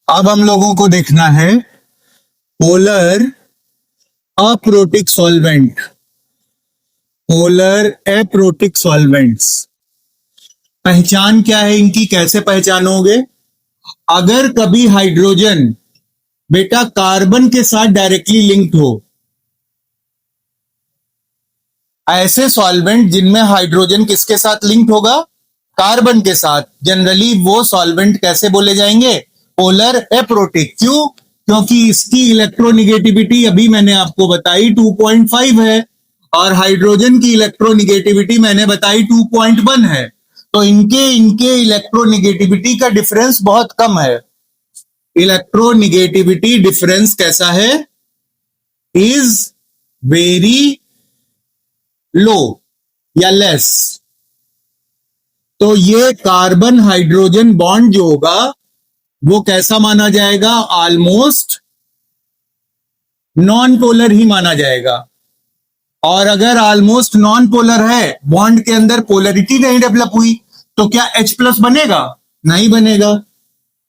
अब हम लोगों को देखना है polar aprotic solvent, polar aprotic solvents. पहचान क्या है इनकी, कैसे पहचानोगे? अगर कभी हाइड्रोजन बेटा कार्बन के साथ डायरेक्टली लिंक्ड हो, ऐसे सॉल्वेंट जिनमें हाइड्रोजन किसके साथ लिंक्ड होगा? कार्बन के साथ, जनरली वो सॉल्वेंट कैसे बोले जाएंगे? Polar aprotic. क्यों? क्योंकि इसकी इलेक्ट्रोनिगेटिविटी अभी मैंने आपको बताई 2.5 है और हाइड्रोजन की इलेक्ट्रोनिगेटिविटी मैंने बताई 2.1 है। तो इनके इनके इलेक्ट्रोनिगेटिविटी का डिफरेंस बहुत कम है। इलेक्ट्रोनिगेटिविटी डिफरेंस कैसा है? इज वेरी लो या लेस। तो ये कार्बन हाइड्रोजन बॉन्ड जो होगा वो कैसा माना जाएगा? ऑलमोस्ट नॉन पोलर ही माना जाएगा। और अगर ऑलमोस्ट नॉन पोलर है, बॉन्ड के अंदर पोलरिटी नहीं डेवलप हुई, तो क्या H प्लस बनेगा? नहीं बनेगा।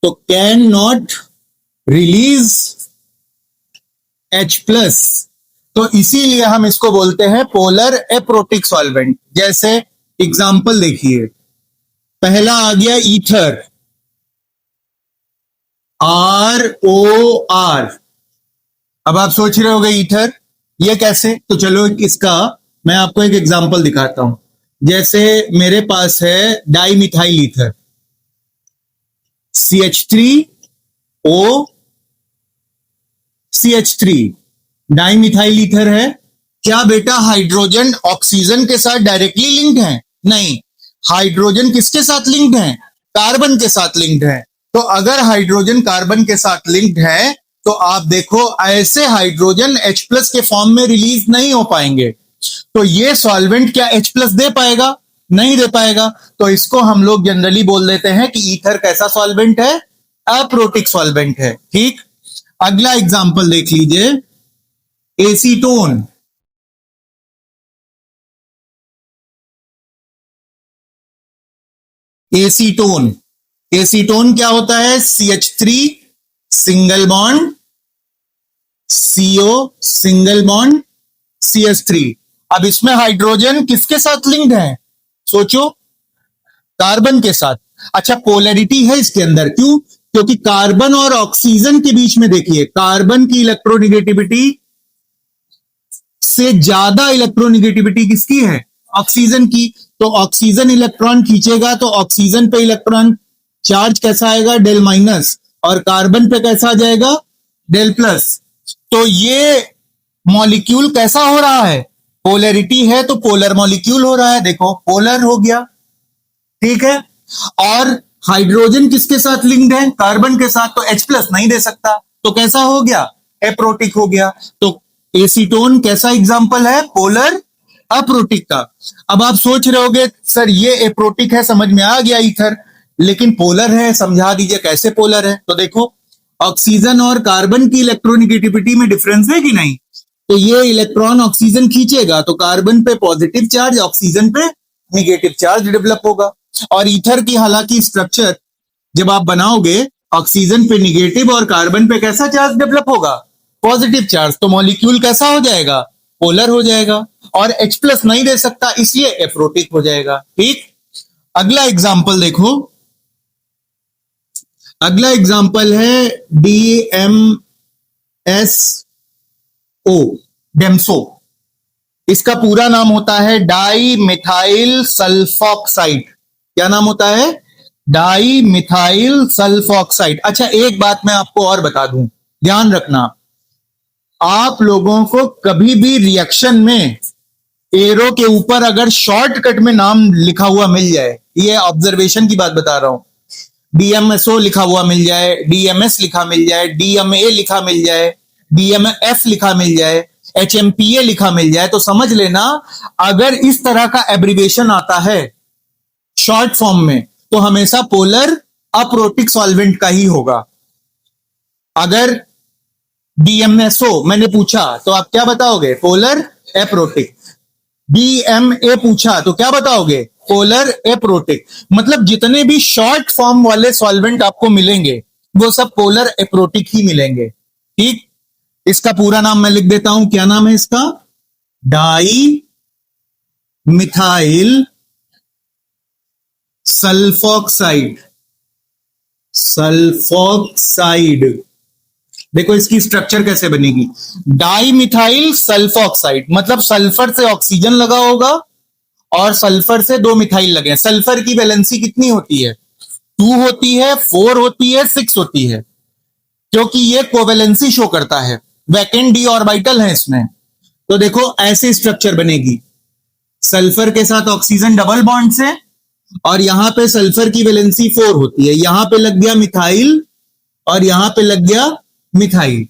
तो can not release H plus. तो इसीलिए हम इसको बोलते हैं पोलर एप्रोटिक सॉल्वेंट। जैसे एग्जाम्पल देखिए, पहला आ गया ईथर, ROR। अब आप सोच रहे होंगे ईथर ये कैसे? तो चलो इसका मैं आपको एक एग्जांपल दिखाता हूं। जैसे मेरे पास है di methyl ether, CH3O CH3 di methyl ether है। क्या बेटा हाइड्रोजन ऑक्सीजन के साथ डायरेक्टली लिंक्ड है? नहीं। हाइड्रोजन किसके साथ लिंक्ड है? कार्बन के साथ लिंक्ड है। तो अगर हाइड्रोजन कार्बन के साथ लिंक्ड है तो आप देखो ऐसे हाइड्रोजन H प्लस के फॉर्म में रिलीज नहीं हो पाएंगे। तो ये सॉल्वेंट क्या H प्लस दे पाएगा? नहीं दे पाएगा। तो इसको हम लोग जनरली बोल देते हैं कि ईथर कैसा सॉल्वेंट है? अप्रोटिक सॉल्वेंट है। ठीक। अगला एग्जांपल देख लीजिए, एसीटोन। एसीटोन, एसीटोन क्या होता है? CH3 single bond CO single bond CH3। अब इसमें हाइड्रोजन किसके साथ लिंक्ड है? सोचो, कार्बन के साथ। अच्छा, पोलैरिटी है इसके अंदर। क्यों? क्योंकि कार्बन और ऑक्सीजन के बीच में देखिए, कार्बन की इलेक्ट्रोनिगेटिविटी से ज्यादा इलेक्ट्रोनिगेटिविटी किसकी है? ऑक्सीजन की। तो ऑक्सीजन इलेक्ट्रॉन खींचेगा तो ऑक्सीजन पे इलेक्ट्रॉन चार्ज कैसा आएगा? Del minus. और कार्बन पे कैसा आ जाएगा? Del plus. तो ये मॉलिक्यूल कैसा हो रहा है? पोलैरिटी है तो पोलर मॉलिक्यूल हो रहा है। देखो पोलर हो गया। ठीक है। और हाइड्रोजन किसके साथ लिंक्ड है? कार्बन के साथ। तो H प्लस नहीं दे सकता। तो कैसा हो गया? एप्रोटिक हो गया। तो एसीटोन कैसा एग्जाम्पल है? पोलर अप्रोटिक का। अब आप सोच रहे होगे सर ये एप्रोटिक है, समझ में आ गया ईथर, लेकिन पोलर है, समझा दीजिए कैसे पोलर है। तो देखो, ऑक्सीजन और कार्बन की इलेक्ट्रोनिगेटिविटी में डिफरेंस है कि नहीं? तो ये इलेक्ट्रॉन ऑक्सीजन खींचेगा तो कार्बन पे पॉजिटिव चार्ज, ऑक्सीजन पे निगेटिव चार्ज डेवलप होगा। और ईथर की हालांकि स्ट्रक्चर जब आप बनाओगे, ऑक्सीजन पे निगेटिव और कार्बन पे कैसा चार्ज डेवलप होगा? Positive charge. तो मॉलिक्यूल कैसा हो जाएगा? पोलर हो जाएगा। और H प्लस नहीं दे सकता, इसलिए एप्रोटिक हो जाएगा। ठीक। अगला एग्जाम्पल देखो, अगला एग्जाम्पल है DMSO, डेम्सो। इसका पूरा नाम होता है डाई मिथाइल सल्फॉक्साइड। क्या नाम होता है? Di methyl sulphoxide. अच्छा, एक बात मैं आपको और बता दूं, ध्यान रखना, आप लोगों को कभी भी रिएक्शन में एरो के ऊपर अगर शॉर्टकट में नाम लिखा हुआ मिल जाए, ये ऑब्जर्वेशन की बात बता रहा हूं, DMSO लिखा हुआ मिल जाए, DMS लिखा मिल जाए, DMA लिखा मिल जाए, DMF लिखा मिल जाए, HMPA लिखा मिल जाए, तो समझ लेना अगर इस तरह का एब्रिवेशन आता है शॉर्ट फॉर्म में तो हमेशा पोलर अप्रोटिक सॉल्वेंट का ही होगा। अगर DMSO मैंने पूछा तो आप क्या बताओगे? Polar aprotic. DMA पूछा तो क्या बताओगे? Polar aprotic. मतलब जितने भी शॉर्ट फॉर्म वाले सॉल्वेंट आपको मिलेंगे वो सब पोलर एप्रोटिक ही मिलेंगे। ठीक। इसका पूरा नाम मैं लिख देता हूं, क्या नाम है इसका? Di methyl sulphoxide, sulphoxide. देखो इसकी स्ट्रक्चर कैसे बनेगी, डाई मिथाइल सल्फॉक्साइड, मतलब सल्फर से ऑक्सीजन लगा होगा और सल्फर से दो मिथाइल लगे हैं। सल्फर की वैलेंसी कितनी होती है, 2 होती है, 4 होती है, 6 होती है, क्योंकि ये कोवेलेंसी शो करता है, वैकेंट डी ऑर्बिटल है इसमें। तो देखो ऐसी स्ट्रक्चर बनेगी, सल्फर के साथ ऑक्सीजन डबल बॉन्ड से, और यहां पे सल्फर की वैलेंसी 4 होती है, यहां पे लग गया मिथाइल और यहां पे लग गया मिथाइल,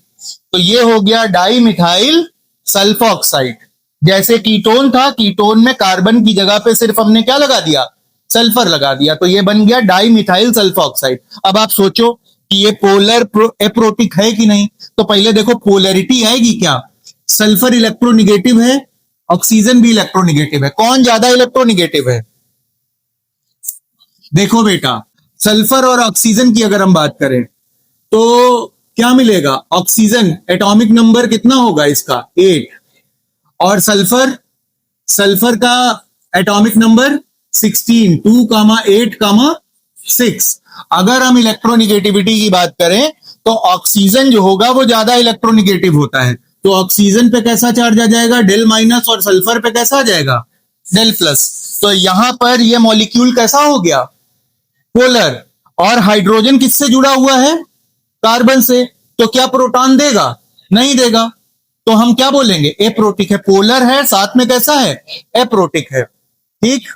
तो ये हो गया डाई मिथाइल सल्फॉक्साइड। जैसे कीटोन था, कीटोन में कार्बन की जगह पे सिर्फ हमने क्या लगा दिया, सल्फर लगा दिया, तो ये बन गया डाई मिथाइल सल्फॉक्साइड। अब आप सोचो कि ये पोलर एप्रोटिक है कि नहीं, तो पहले देखो पोलैरिटी आएगी क्या, सल्फर इलेक्ट्रोनिगेटिव है, ऑक्सीजन भी इलेक्ट्रोनिगेटिव है, कौन ज्यादा इलेक्ट्रोनिगेटिव है। देखो बेटा, सल्फर और ऑक्सीजन की अगर हम बात करें तो क्या मिलेगा, ऑक्सीजन एटॉमिक नंबर कितना होगा इसका 8, और सल्फर, सल्फर का एटॉमिक नंबर 16, 2, 8, 6। अगर हम इलेक्ट्रोनिगेटिविटी की बात करें तो ऑक्सीजन जो होगा वो ज्यादा इलेक्ट्रोनिगेटिव होता है, तो ऑक्सीजन पे कैसा चार्ज आ जाएगा, डेल माइनस, और सल्फर पे कैसा आ जाएगा, डेल प्लस। तो यहां पर ये मॉलिक्यूल कैसा हो गया, पोलर। और हाइड्रोजन किससे जुड़ा हुआ है, कार्बन से, तो क्या प्रोटॉन देगा, नहीं देगा, तो हम क्या बोलेंगे, एप्रोटिक है, पोलर है साथ में कैसा है, एप्रोटिक है। ठीक,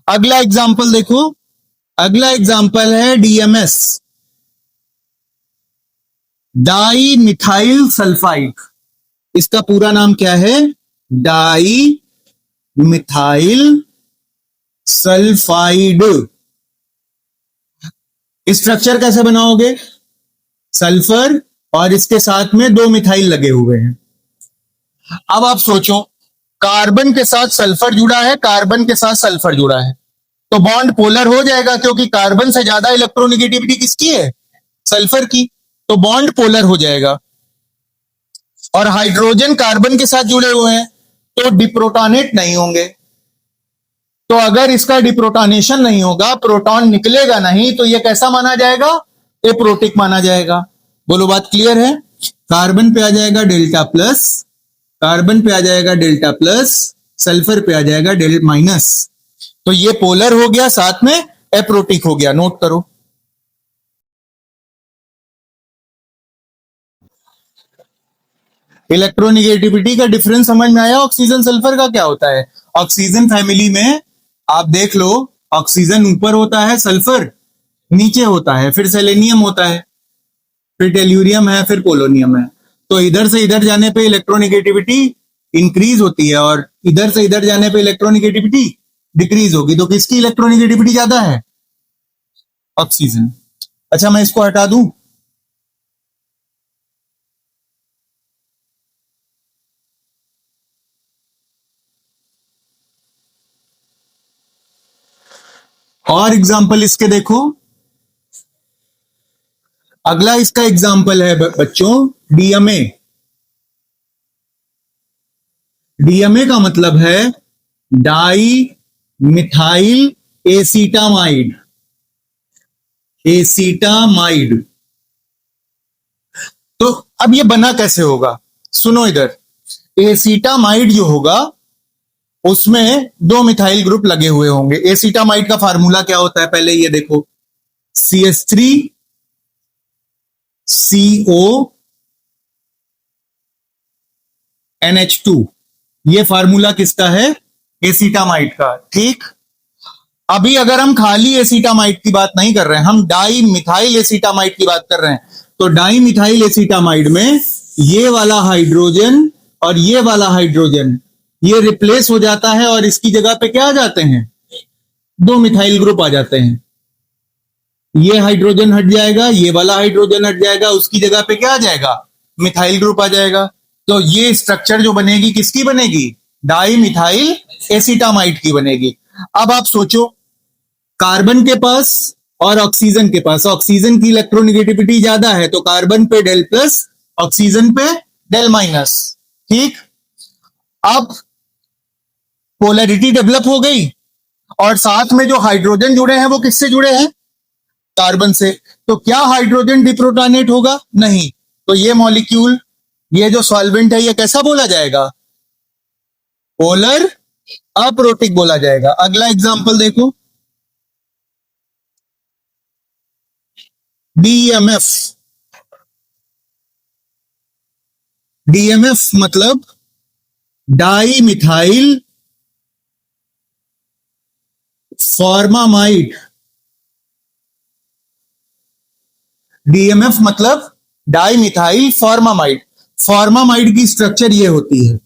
अगला एग्जांपल देखो, अगला एग्जांपल है डीएमएस, डाई मिथाइल सल्फाइड। इसका पूरा नाम क्या है, डाई मिथाइल सल्फाइड। स्ट्रक्चर कैसे बनाओगे, सल्फर और इसके साथ में दो मिथाइल लगे हुए हैं। अब आप सोचो, कार्बन के साथ सल्फर जुड़ा है, कार्बन के साथ सल्फर जुड़ा है, तो बॉन्ड पोलर हो जाएगा, क्योंकि कार्बन से ज्यादा इलेक्ट्रोनिगेटिविटी किसकी है, सल्फर की, तो बॉन्ड पोलर हो जाएगा। और हाइड्रोजन कार्बन के साथ जुड़े हुए हैं तो डिप्रोटोनेट नहीं होंगे, तो अगर इसका डिप्रोटोनेशन नहीं होगा, प्रोटॉन निकलेगा नहीं, तो यह कैसा माना जाएगा, एप्रोटिक माना जाएगा। बोलो बात क्लियर है, कार्बन पे आ जाएगा डेल्टा प्लस, कार्बन पे आ जाएगा डेल्टा प्लस, सल्फर पे आ जाएगा डेल माइनस, तो ये पोलर हो गया, साथ में एप्रोटिक हो गया, नोट करो। इलेक्ट्रोनिगेटिविटी का डिफरेंस समझ में आया, ऑक्सीजन सल्फर का क्या होता है। ऑक्सीजन फैमिली में आप देख लो, ऑक्सीजन ऊपर होता है, सल्फर नीचे होता है, फिर सेलेनियम होता है, फिर टेल्यूरियम है, फिर पोलोनियम है। तो इधर से इधर जाने पे इलेक्ट्रोनिगेटिविटी इंक्रीज होती है और इधर से इधर जाने पे इलेक्ट्रोनिगेटिविटी डिक्रीज होगी, तो किसकी इलेक्ट्रोनिगेटिविटी ज्यादा है, ऑक्सीजन। अच्छा मैं इसको हटा दूं, और एग्जाम्पल इसके देखो, अगला इसका एग्जाम्पल है बच्चों डीएमए। डीएमए का मतलब है डाई मिथाइल एसीटामाइड, एसीटामाइड। तो अब ये बना कैसे होगा, सुनो इधर, एसीटामाइड जो होगा उसमें दो मिथाइल ग्रुप लगे हुए होंगे। एसीटामाइड का फार्मूला क्या होता है, पहले ये देखो, CH3 CO NH2, ये फार्मूला किसका है, एसीटामाइड का। ठीक, अभी अगर हम खाली एसीटामाइड की बात नहीं कर रहे हैं, हम डाई मिथाइल एसीटामाइड की बात कर रहे हैं, तो डाई मिथाइल एसीटामाइड में ये वाला हाइड्रोजन और ये वाला हाइड्रोजन ये रिप्लेस हो जाता है और इसकी जगह पे क्या आ जाते हैं, दो मिथाइल ग्रुप आ जाते हैं। ये हाइड्रोजन हट जाएगा, ये वाला हाइड्रोजन हट जाएगा, उसकी जगह पे क्या आ जाएगा, मिथाइल ग्रुप आ जाएगा। तो ये स्ट्रक्चर जो बनेगी किसकी बनेगी, डाई मिथाइल एसीटामाइड की बनेगी। अब आप सोचो, कार्बन के पास और ऑक्सीजन के पास, ऑक्सीजन की इलेक्ट्रोनिगेटिविटी ज्यादा है, तो कार्बन पे डेल प्लस, ऑक्सीजन पे डेल माइनस। ठीक, अब पोलैरिटी डेवलप हो गई, और साथ में जो हाइड्रोजन जुड़े हैं वो किससे जुड़े हैं? कार्बन से। तो क्या हाइड्रोजन डिप्रोटोनेट होगा? नहीं। तो ये मॉलिक्यूल, ये जो सॉल्वेंट है, ये कैसा बोला जाएगा? पोलर अप्रोटिक बोला जाएगा। अगला एग्जांपल देखो, डीएमएफ। डीएमएफ मतलब डाई मिथाइल फॉर्मामाइड। डीएमएफ मतलब डाई मिथाइल फॉर्मामाइड। फॉर्मामाइड की स्ट्रक्चर ये होती है,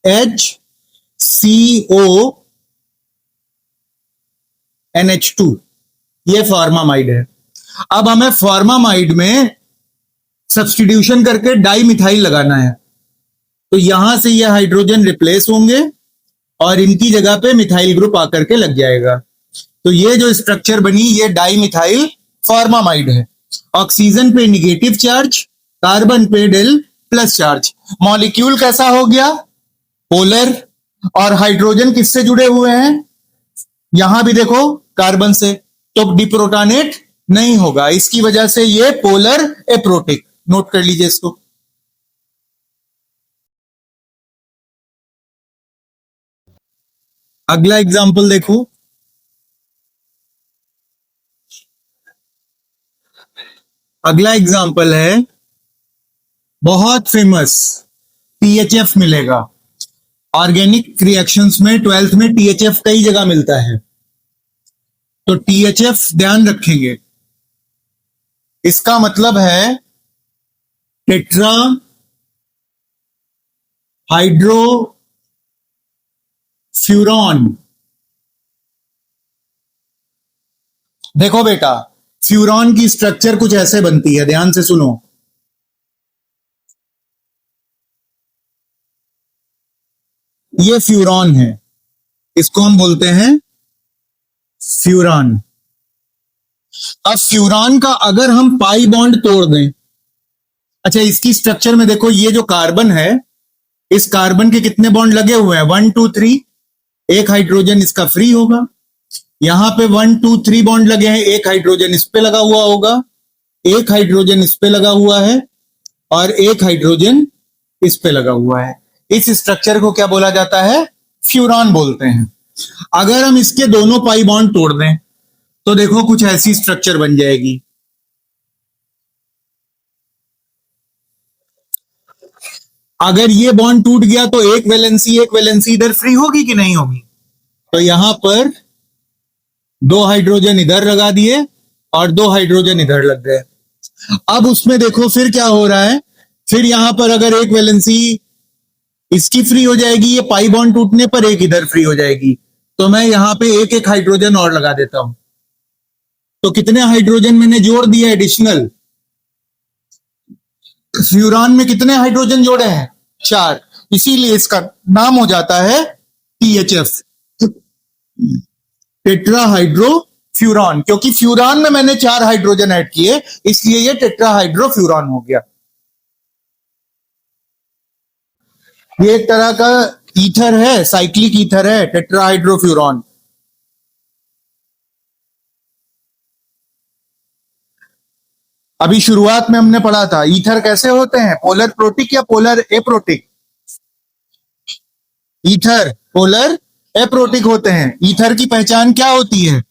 HCONH2, ये फॉर्मामाइड है। अब हमें फॉर्मामाइड में सब्स्टिट्यूशन करके डाई मिथाइल लगाना है, तो यहां से ये हाइड्रोजन रिप्लेस होंगे और इनकी जगह पे मिथाइल ग्रुप आकर के लग जाएगा। तो ये जो स्ट्रक्चर बनी, ये डाई मिथाइल फॉर्मामाइड है। ऑक्सीजन पे निगेटिव चार्ज, कार्बन पे डेल प्लस चार्ज। मॉलिक्यूल कैसा हो गया? पोलर। और हाइड्रोजन किससे जुड़े हुए हैं? यहां भी देखो कार्बन से, तो डिप्रोटोनेट नहीं होगा। इसकी वजह से ये पोलर एप्रोटिक। नोट कर लीजिए इसको। अगला एग्जांपल देखो, अगला एग्जांपल है बहुत फेमस, टीएचएफ मिलेगा। ऑर्गेनिक रिएक्शंस में 12th में टीएचएफ कई जगह मिलता है, तो टीएचएफ ध्यान रखेंगे। इसका मतलब है टेट्रा हाइड्रो फ्यूरॉन। देखो बेटा, फ्यूरॉन की स्ट्रक्चर कुछ ऐसे बनती है, ध्यान से सुनो। ये फ्यूरॉन है, इसको हम बोलते हैं फ्यूरॉन। अब फ्यूरॉन का अगर हम पाई बॉन्ड तोड़ दें, अच्छा इसकी स्ट्रक्चर में देखो, ये जो कार्बन है, इस कार्बन के कितने बॉन्ड लगे हुए हैं? 1 2 3। एक हाइड्रोजन इसका फ्री होगा। यहां पे 1 2 3 बॉन्ड लगे हैं, एक हाइड्रोजन इस पे लगा हुआ होगा, एक हाइड्रोजन इस पे लगा हुआ है और एक हाइड्रोजन इस पे लगा हुआ है। इस स्ट्रक्चर को क्या बोला जाता है? फ्यूरॉन बोलते हैं। अगर हम इसके दोनों पाई बॉन्ड तोड़ दें, तो देखो कुछ ऐसी स्ट्रक्चर बन जाएगी। अगर ये बॉन्ड टूट गया तो एक वैलेंसी इधर फ्री होगी कि नहीं होगी? तो यहां पर 2 हाइड्रोजन इधर लगा दिए और 2 हाइड्रोजन इधर लग गए। अब उसमें देखो फिर क्या हो रहा है, फिर यहां पर अगर एक वैलेंसी इसकी फ्री हो जाएगी, ये पाई बॉन्ड टूटने पर एक इधर फ्री हो जाएगी, तो मैं यहां पे एक एक हाइड्रोजन और लगा देता हूं। तो कितने हाइड्रोजन मैंने जोड़ दिए एडिशनल? फ्यूरान में कितने हाइड्रोजन जोड़े हैं? 4। इसीलिए इसका नाम हो जाता है टीएचएफ, टेट्राहाइड्रोफ्यूरॉन। क्योंकि फ्यूरान में मैंने 4 हाइड्रोजन ऐड किए, इसलिए ये टेट्राहाइड्रोफ्यूरॉन हो गया। ये एक तरह का ईथर है, साइक्लिक ईथर है टेट्राहाइड्रोफ्यूरॉन। अभी शुरुआत में हमने पढ़ा था ईथर कैसे होते हैं, पोलर प्रोटिक या polar aprotic? Ether polar aprotic होते हैं। ईथर की पहचान क्या होती है?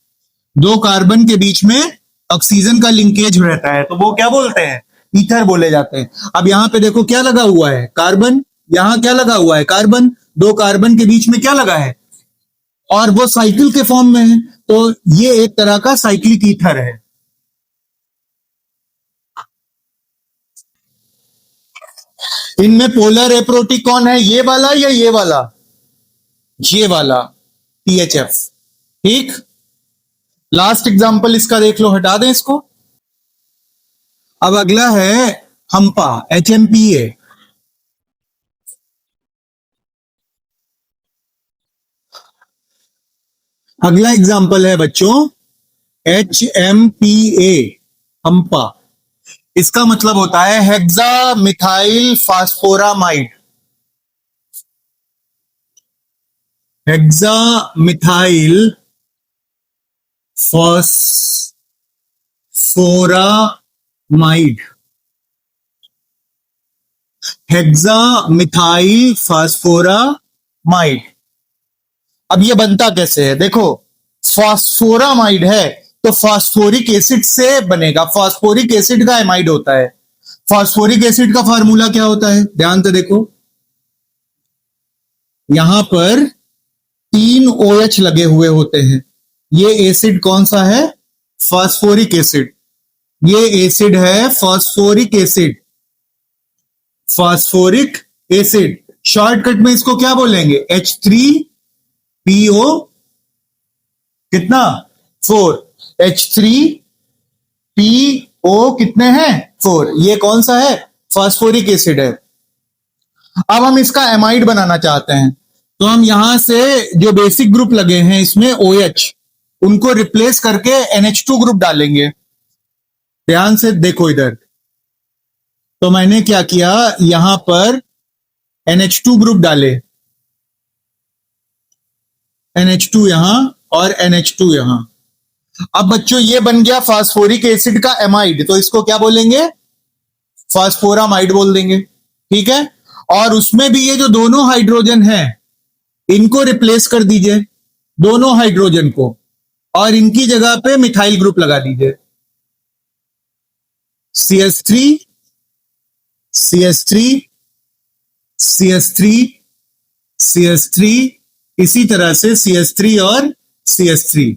2 कार्बन के बीच में ऑक्सीजन का लिंकेज रहता है, तो वो क्या बोलते हैं? ईथर बोले जाते हैं। अब यहां पे देखो क्या लगा हुआ है? कार्बन। यहां क्या लगा हुआ है? कार्बन। 2 कार्बन के बीच में क्या लगा है? और वो साइकिल के फॉर्म में है, तो ये एक तरह का साइक्लिक ईथर है। इनमें पोलर एप्रोटिक कौन है, ये वाला या ये वाला? ये वाला टीएचएफ। ठीक, लास्ट एग्जांपल इसका देख लो, हटा दें इसको। अब अगला है हम्पा, HMPA। अगला एग्जांपल है बच्चों HMPA, हम्पा। इसका मतलब होता है hexamethylphosphoramide. Hexamethylphosphoramide, hexamethylphosphoramide. अब ये बनता कैसे है? देखो, फास्फोरामाइड है तो फास्फोरिक एसिड से बनेगा। फास्फोरिक एसिड का एमाइड होता है। फास्फोरिक एसिड का फार्मूला क्या होता है? ध्यान से देखो, यहां पर 3 OH लगे हुए होते हैं। ये एसिड कौन सा है? Phosphoric acid. ये एसिड है phosphoric acid. Phosphoric acid shortcut में इसको क्या बोलेंगे? H3PO कितना? 4। H3PO कितने हैं? 4। ये कौन सा है? फास्फोरिक एसिड है। अब हम इसका एमाइड बनाना चाहते हैं, तो हम यहां से जो बेसिक ग्रुप लगे हैं इसमें OH, उनको रिप्लेस करके NH2 ग्रुप डालेंगे। ध्यान से देखो इधर, तो मैंने क्या किया, यहां पर NH2 ग्रुप डाले, NH2 यहां और NH2 यहां। अब बच्चों ये बन गया फास्फोरिक एसिड का एमाइड, तो इसको क्या बोलेंगे? फास्फोरामाइड बोल देंगे। ठीक है, और उसमें भी ये जो दोनों हाइड्रोजन हैं इनको रिप्लेस कर दीजिए, दोनों हाइड्रोजन को, और इनकी जगह पे मिथाइल ग्रुप लगा दीजिए। CH3 CH3 CH3 CH3, इसी तरह से CH3 और CH3।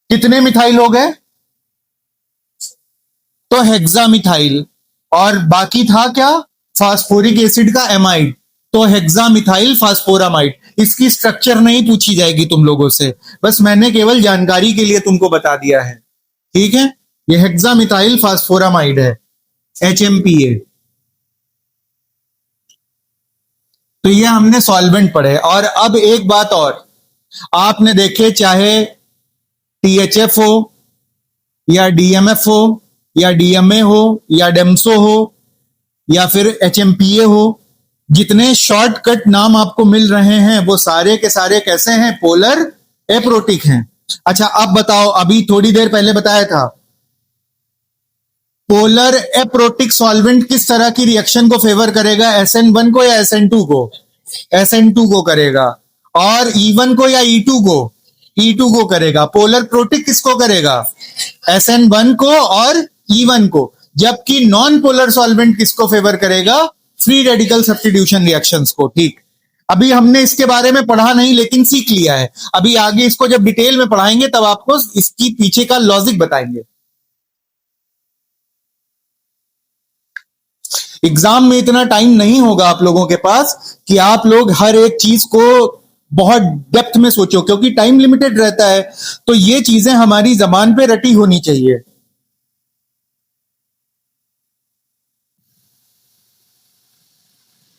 कितने मिथाइल हो गए? तो हेक्सामिथाइल। और बाकी था क्या? फास्फोरिक एसिड का एमाइड, तो हेक्सामिथाइल फास्फोरामाइड। इसकी स्ट्रक्चर नहीं पूछी जाएगी तुम लोगों से, बस मैंने केवल जानकारी के लिए तुमको बता दिया है। ठीक है, ये हेक्सामिथाइल फास्फोरामाइड है, HMPA। तो ये हमने सॉल्वेंट पढ़े। और अब एक बात और, आपने देखे चाहे THF हो या DMF हो या DMA हो या डेम्सो हो या फिर HMPA हो, जितने शॉर्टकट नाम आपको मिल रहे हैं वो सारे के सारे कैसे हैं? पोलर एप्रोटिक हैं। अच्छा, अब बताओ, अभी थोड़ी देर पहले बताया था, पोलर एप्रोटिक सॉल्वेंट किस तरह की रिएक्शन को फेवर करेगा? SN1 को या SN2 को? SN2 को करेगा। और E1 को या E2 को? E2 को करेगा। पोलर प्रोटिक किसको करेगा? SN1 को और E1 को। जबकि नॉन पोलर सॉल्वेंट किसको फेवर करेगा? फ्री रेडिकल सब्स्टिट्यूशन रिएक्शंस को। ठीक, अभी हमने इसके बारे में पढ़ा नहीं लेकिन सीख लिया है। अभी आगे इसको जब डिटेल में पढ़ाएंगे तब आपको इसकी पीछे का लॉजिक बताएंगे। एग्जाम में इतना टाइम नहीं होगा आप लोगों के पास कि आप लोग हर एक चीज को बहुत डेप्थ में सोचो, क्योंकि टाइम लिमिटेड रहता है। तो ये चीजें हमारी जबान पे रटी होनी चाहिए।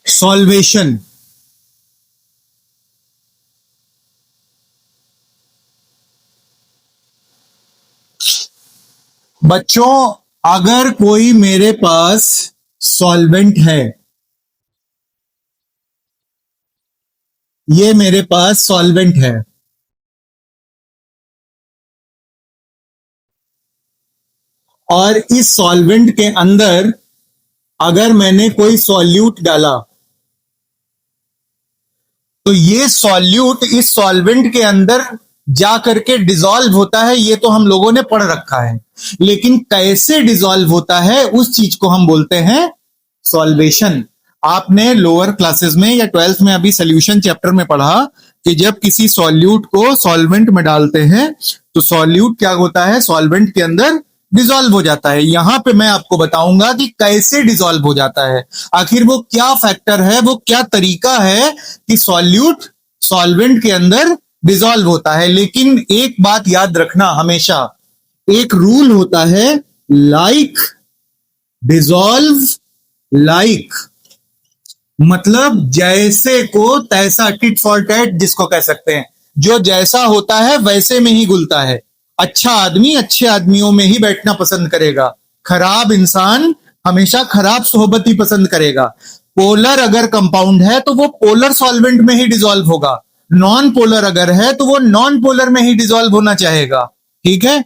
सॉल्वेशन, बच्चों अगर कोई मेरे पास सॉल्वेंट है, ये मेरे पास सॉल्वेंट है, और इस सॉल्वेंट के अंदर अगर मैंने कोई सॉल्यूट डाला तो ये सॉल्यूट इस सॉल्वेंट के अंदर जा करके डिसॉल्व होता है। ये तो हम लोगों ने पढ़ रखा है, लेकिन कैसे डिसॉल्व होता है उस चीज को हम बोलते हैं सॉल्वेशन। आपने लोअर क्लासेस में या 12th में अभी सॉल्यूशन चैप्टर में पढ़ा कि जब किसी सॉल्यूट को सॉल्वेंट में डालते हैं तो सॉल्यूट क्या होता है? सॉल्वेंट के अंदर डिसॉल्व हो जाता है। यहां पे मैं आपको बताऊंगा कि कैसे डिसॉल्व हो जाता है, आखिर वो क्या फैक्टर है, वो क्या तरीका है कि सॉल्यूट सॉल्वेंट के अंदर डिसॉल्व होता है। लेकिन एक बात याद रखना हमेशा, एक रूल होता है, लाइक डिसॉल्व लाइक, मतलब जैसे को तैसा, टिट फॉर टैट जिसको कह सकते हैं। जो जैसा होता है वैसे में ही घुलता है। अच्छा आदमी अच्छे आदमियों में ही बैठना पसंद करेगा, खराब इंसान हमेशा खराब सोहबत ही पसंद करेगा। पोलर अगर कंपाउंड है तो वो पोलर सॉल्वेंट में ही डिसॉल्व होगा, नॉन पोलर अगर है तो वो नॉन पोलर में ही डिसॉल्व होना चाहेगा, ठीक है।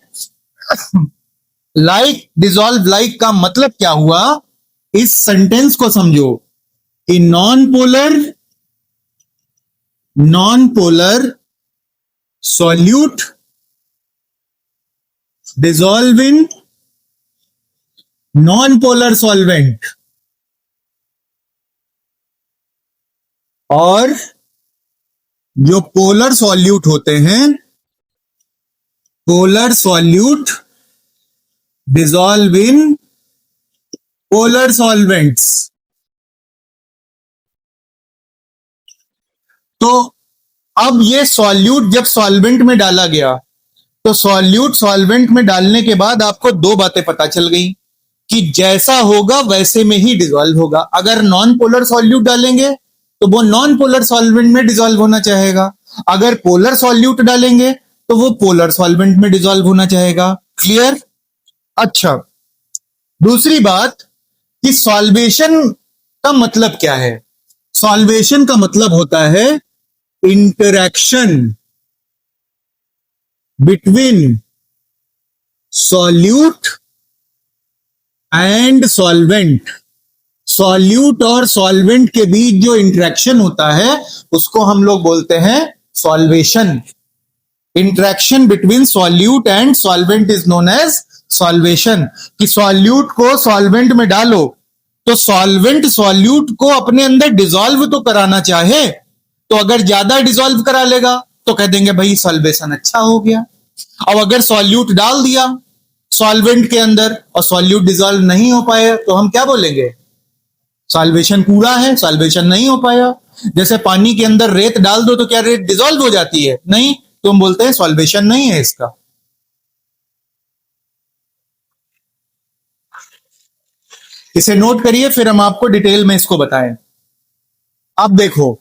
लाइक डिसॉल्व लाइक का मतलब क्या हुआ, इस सेंटेंस को समझो कि non polar solute dissolve in non polar solvent, और जो पोलर सॉल्यूट होते हैं, polar solute dissolve in polar solvents. तो अब ये सॉल्यूट जब सॉल्वेंट में डाला गया, तो सॉल्यूट सॉल्वेंट में डालने के बाद आपको दो बातें पता चल गई कि जैसा होगा वैसे में ही डिसॉल्व होगा। अगर नॉन पोलर सॉल्यूट डालेंगे तो वो नॉन पोलर सॉल्वेंट में डिसॉल्व होना चाहेगा, अगर पोलर सॉल्यूट डालेंगे तो वो पोलर सॉल्वेंट में डिसॉल्व होना चाहेगा। क्लियर? अच्छा, दूसरी बात कि सॉल्वेशन का मतलब क्या है। सॉल्वेशन का मतलब होता है interaction between solute and solvent. Solute और सॉल्वेंट के बीच जो इंटरेक्शन होता है उसको हम लोग बोलते हैं solvation. Interaction between solute and solvent is known as solvation. कि सॉल्यूट को सॉल्वेंट में डालो तो सॉल्वेंट सॉल्यूट को अपने अंदर डिसॉल्व तो कराना चाहे, तो अगर ज्यादा डिसॉल्व करा लेगा तो कह देंगे भाई सॉल्वेशन अच्छा हो गया। अब अगर सॉल्यूट डाल दिया सॉल्वेंट के अंदर और सॉल्यूट डिसॉल्व नहीं हो पाया तो हम क्या बोलेंगे, सॉल्वेशन पूरा है, सॉल्वेशन नहीं हो पाया। जैसे पानी के अंदर रेत डाल दो तो क्या रेत डिसॉल्व हो जाती है? नहीं, तो हम बोलते हैं सॉल्वेशन नहीं है इसका। इसे नोट करिए, फिर हम आपको डिटेल में इसको बताएं। अब देखो,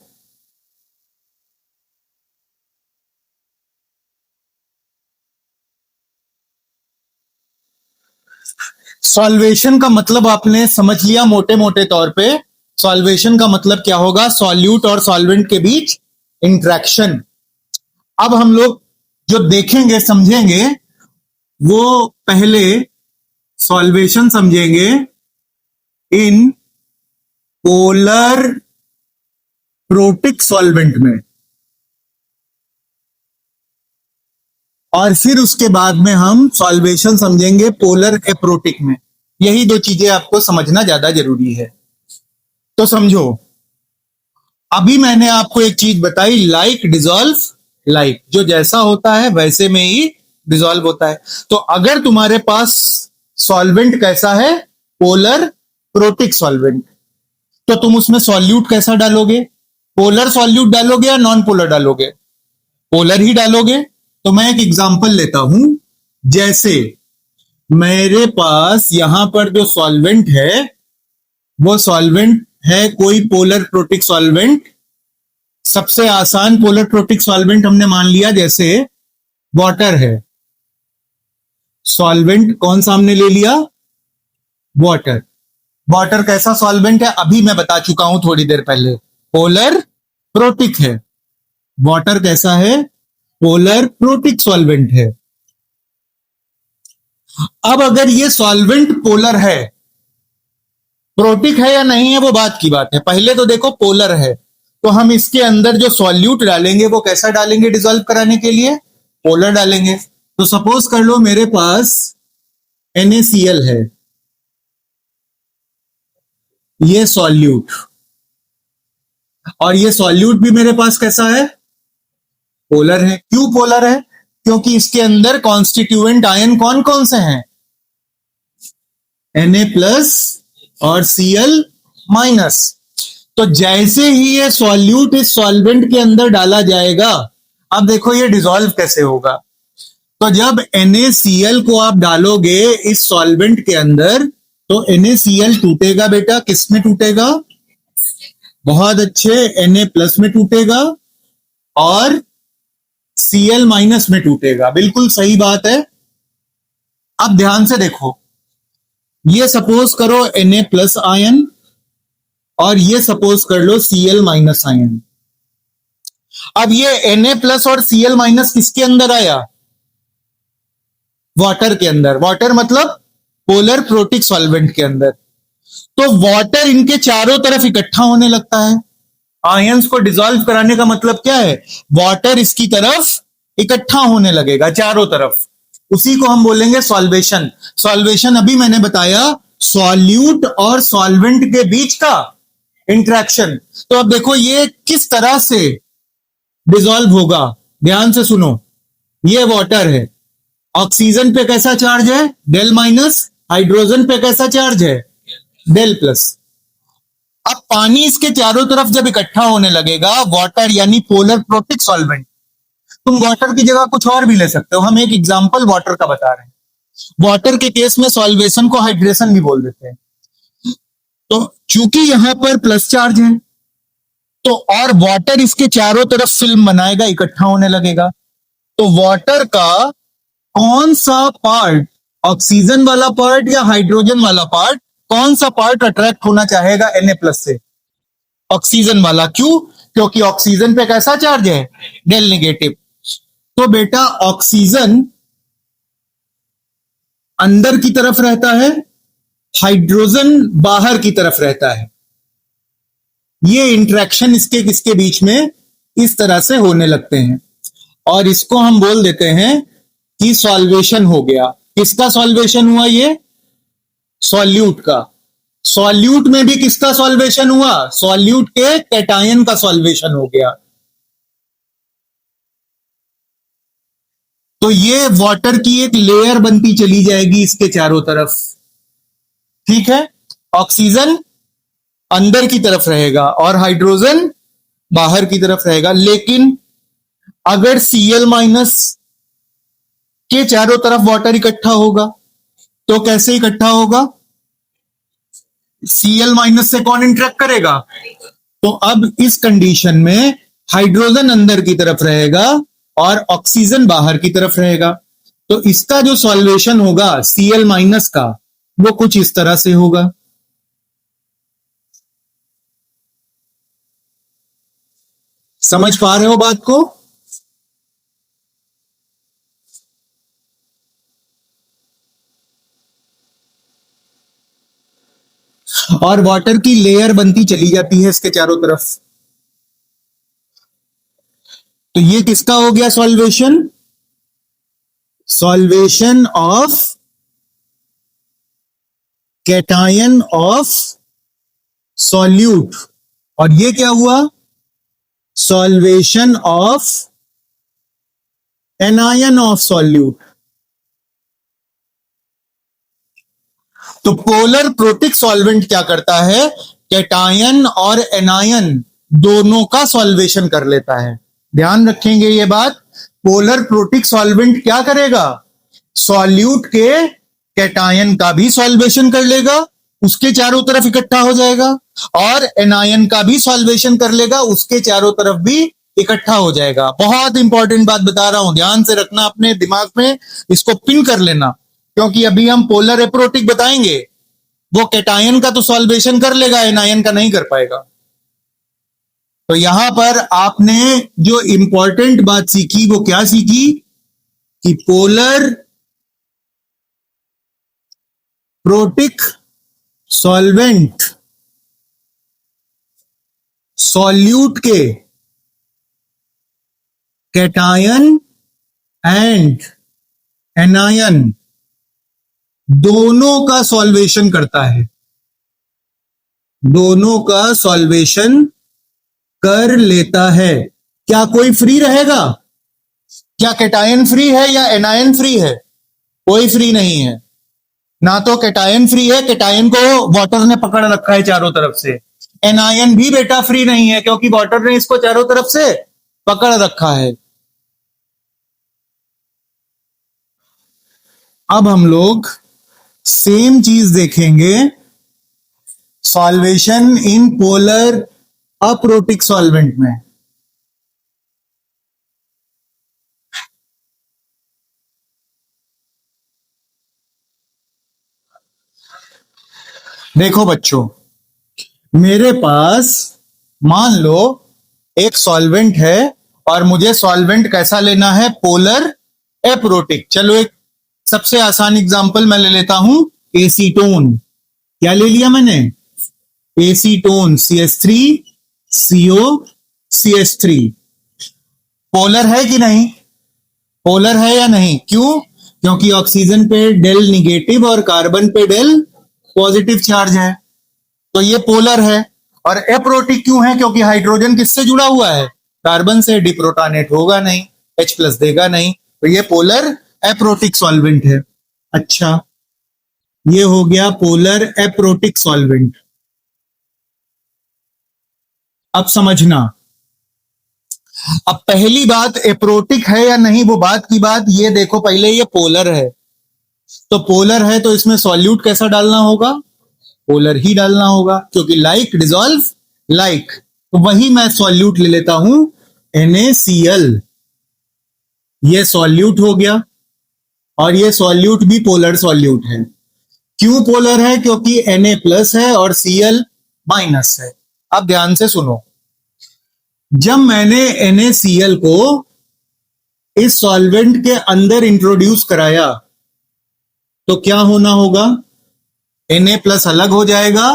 सॉल्वेशन का मतलब आपने समझ लिया मोटे मोटे तौर पे। सॉल्वेशन का मतलब क्या होगा, सॉल्यूट और सॉल्वेंट के बीच इंटरेक्शन। अब हम लोग जो देखेंगे समझेंगे वो पहले सॉल्वेशन समझेंगे इन पोलर प्रोटिक सॉल्वेंट में, और फिर उसके बाद में हम सॉल्वेशन समझेंगे पोलर एप्रोटिक में। यही दो चीजें आपको समझना ज्यादा जरूरी है। तो समझो, अभी मैंने आपको एक चीज बताई, लाइक डिसॉल्व लाइक, जो जैसा होता है वैसे में ही डिसॉल्व होता है। तो अगर तुम्हारे पास सॉल्वेंट कैसा है, पोलर प्रोटिक सॉल्वेंट, तो तुम उसमें सॉल्यूट कैसा डालोगे, पोलर सॉल्यूट डालोगे या नॉन पोलर डालोगे? पोलर ही डालोगे। तो मैं एक एग्जांपल लेता हूं, जैसे मेरे पास यहां पर जो सॉल्वेंट है वो सॉल्वेंट है कोई पोलर प्रोटिक सॉल्वेंट। सबसे आसान पोलर प्रोटिक सॉल्वेंट हमने मान लिया, जैसे वाटर है। सॉल्वेंट कौन सा हमने ले लिया, वाटर। वाटर कैसा सॉल्वेंट है, अभी मैं बता चुका हूं थोड़ी देर पहले, पोलर प्रोटिक है। वाटर कैसा है, पोलर प्रोटिक सॉल्वेंट है। अब अगर ये सॉल्वेंट पोलर है, प्रोटिक है या नहीं है वो बात की बात है, पहले तो देखो पोलर है, तो हम इसके अंदर जो सॉल्यूट डालेंगे वो कैसा डालेंगे डिसॉल्व कराने के लिए, पोलर डालेंगे। तो सपोज कर लो मेरे पास NaCl है, ये सॉल्यूट, और ये सॉल्यूट भी मेरे पास कैसा है, पोलर है। क्यों पोलर है, क्योंकि इसके अंदर कॉन्स्टिट्यूएंट आयन कौन कौन से हैं, Na+ और Cl-। तो जैसे ही ये सॉल्यूट इस सॉल्वेंट के अंदर डाला जाएगा, अब देखो ये डिसॉल्व कैसे होगा। तो जब NaCl को आप डालोगे इस सॉल्वेंट के अंदर तो NaCl टूटेगा बेटा, किस में टूटेगा, बहुत अच्छे, Na+ में टूटेगा और Cl- में टूटेगा। बिल्कुल सही बात है। अब ध्यान से देखो, ये सपोज करो Na+ आयन और ये सपोज कर लो Cl- आयन। अब ये Na+ और Cl- किसके अंदर आया? वाटर के अंदर। वाटर मतलब पोलर प्रोटिक सॉल्वेंट के अंदर। तो वाटर इनके चारों तरफ इकट्ठा होने लगता है। आयंस को डिसॉल्व कराने का मतलब क्या है? वाटर इसकी तरफ इकट्ठा होने लगेगा चारों तरफ। उसी को हम बोलेंगे सॉल्वेशन। सॉल्वेशन अभी मैंने बताया सॉल्यूट और सॉल्वेंट के बीच का इंटरेक्शन। तो अब देखो ये किस तरह से डिसॉल्व होगा, ध्यान से सुनो। ये वाटर है, ऑक्सीजन पे कैसा चार्ज है? Del minus. हाइड्रोजन पे कैसा चार्ज है? Del plus. अब पानी इसके चारों तरफ जब इकट्ठा होने लगेगा, वाटर यानी पोलर प्रोटिक सॉल्वेंट, तुम वाटर की जगह कुछ और भी ले सकते हो, हम एक एग्जांपल वाटर का बता रहे हैं। वाटर के केस में सॉल्वेशन को हाइड्रेशन भी बोल देते हैं। तो चूंकि यहां पर प्लस चार्ज है, तो और वाटर इसके चारों तरफ फिल्म बनाएगा, इकट्ठा होने लगेगा। तो वाटर का कौन सा पार्ट, ऑक्सीजन वाला पार्ट या हाइड्रोजन वाला पार्ट, कौन सा पार्ट अट्रैक्ट होना चाहेगा Na+ से? ऑक्सीजन वाला। क्यों? क्योंकि ऑक्सीजन पे कैसा चार्ज है? Del negative. तो बेटा ऑक्सीजन अंदर की तरफ रहता है, हाइड्रोजन बाहर की तरफ रहता है। ये इंटरेक्शन इसके किसके बीच में इस तरह से होने लगते हैं, और इसको हम बोल देते हैं कि सॉल्वेशन हो गया। किसका सॉल्वेशन हुआ? ये सॉल्यूट का। सॉल्यूट में भी किसका सॉल्वेशन हुआ? सॉल्यूट के कैटायन का सॉल्वेशन हो गया। तो ये वाटर की एक लेयर बनती चली जाएगी इसके चारों तरफ। ठीक है, ऑक्सीजन अंदर की तरफ रहेगा और हाइड्रोजन बाहर की तरफ रहेगा। लेकिन अगर Cl- के चारों तरफ वाटर इकट्ठा होगा, तो कैसे इकट्ठा होगा? Cl- से कौन इंटरेक्ट करेगा? तो अब इस कंडीशन में हाइड्रोजन अंदर की तरफ रहेगा और ऑक्सीजन बाहर की तरफ रहेगा। तो इसका जो सॉल्वेशन होगा Cl- का, वो कुछ इस तरह से होगा। समझ पा रहे हो बात को? और वाटर की लेयर बनती चली जाती है इसके चारों तरफ। तो ये किसका हो गया solvation? Solvation of cation of solute. और ये क्या हुआ? Solvation of anion of solute. तो पोलर प्रोटिक सॉल्वेंट क्या करता है? कैटायन और एनायन दोनों का सॉल्वेशन कर लेता है। ध्यान रखेंगे ये बात। पोलर प्रोटिक सॉल्वेंट क्या करेगा? सॉल्यूट के कैटायन का भी सॉल्वेशन कर लेगा, उसके चारों तरफ इकट्ठा हो जाएगा, और एनायन का भी सॉल्वेशन कर लेगा, उसके चारों तरफ भी इकट्ठा हो जाएगा। बहुत इंपॉर्टेंट बात बता रहा हूं, ध्यान से रखना अपने दिमाग में, इसको पिन कर लेना, क्योंकि अभी हम पोलर एप्रोटिक बताएंगे। वो कैटायन का तो सॉल्वेशन कर लेगा, एनायन का नहीं कर पाएगा। तो यहां पर आपने जो इंपॉर्टेंट बात सीखी वो क्या सीखी? कि पोलर प्रोटिक सॉल्वेंट सॉल्यूट के कैटायन एंड एनायन दोनों का सॉल्वेशन करता है, दोनों का सॉल्वेशन कर लेता है। क्या कोई फ्री रहेगा? क्या कैटायन फ्री है या एनायन फ्री है? कोई फ्री नहीं है। ना तो कैटायन फ्री है, कैटायन को वाटर ने पकड़ रखा है चारों तरफ से। एनायन भी बेटा फ्री नहीं है, क्योंकि वाटर ने इसको चारों तरफ से पकड़ रखा है। अब हम लोग सेम चीज देखेंगे solvation in polar aprotic solvent में। देखो बच्चों, मेरे पास मान लो एक सॉल्वेंट है और मुझे सॉल्वेंट कैसा लेना है, पोलर एप्रोटिक। चलो एक सबसे आसान एग्जांपल मैं ले लेता हूं, एसीटोन। क्या ले लिया मैंने, acetone, CH3 CO CH3। Polar है कि नहीं, पोलर है या नहीं, क्यों, क्योंकि ऑक्सीजन पे डेल निगेटिव और कार्बन पे डेल पॉजिटिव चार्ज है, तो ये पोलर है। और एप्रोटिक क्यों है, क्योंकि हाइड्रोजन किससे जुड़ा हुआ है, कार्बन से, डिप्रोटॉनेट होगा नहीं, H+ देगा नहीं, तो ये पोलर एप्रोटिक सॉल्वेंट है। अच्छा, ये हो गया पोलर एप्रोटिक सॉल्वेंट। अब समझना, अब पहली बात एप्रोटिक है या नहीं वो बात की बात, ये देखो पहले ये पोलर है, तो पोलर है तो इसमें सॉल्यूट कैसा डालना होगा, पोलर ही डालना होगा, क्योंकि लाइक डिसॉल्व लाइक। तो वही मैं सॉल्यूट ले लेता हूं NaCl, ये सॉल्यूट हो गया, और ये सॉल्यूट भी पोलर सॉल्यूट है। क्यों पोलर है, क्योंकि Na+ है और Cl- है। अब ध्यान से सुनो, जब मैंने NaCl को इस सॉल्वेंट के अंदर इंट्रोड्यूस कराया तो क्या होना होगा, Na+ अलग हो जाएगा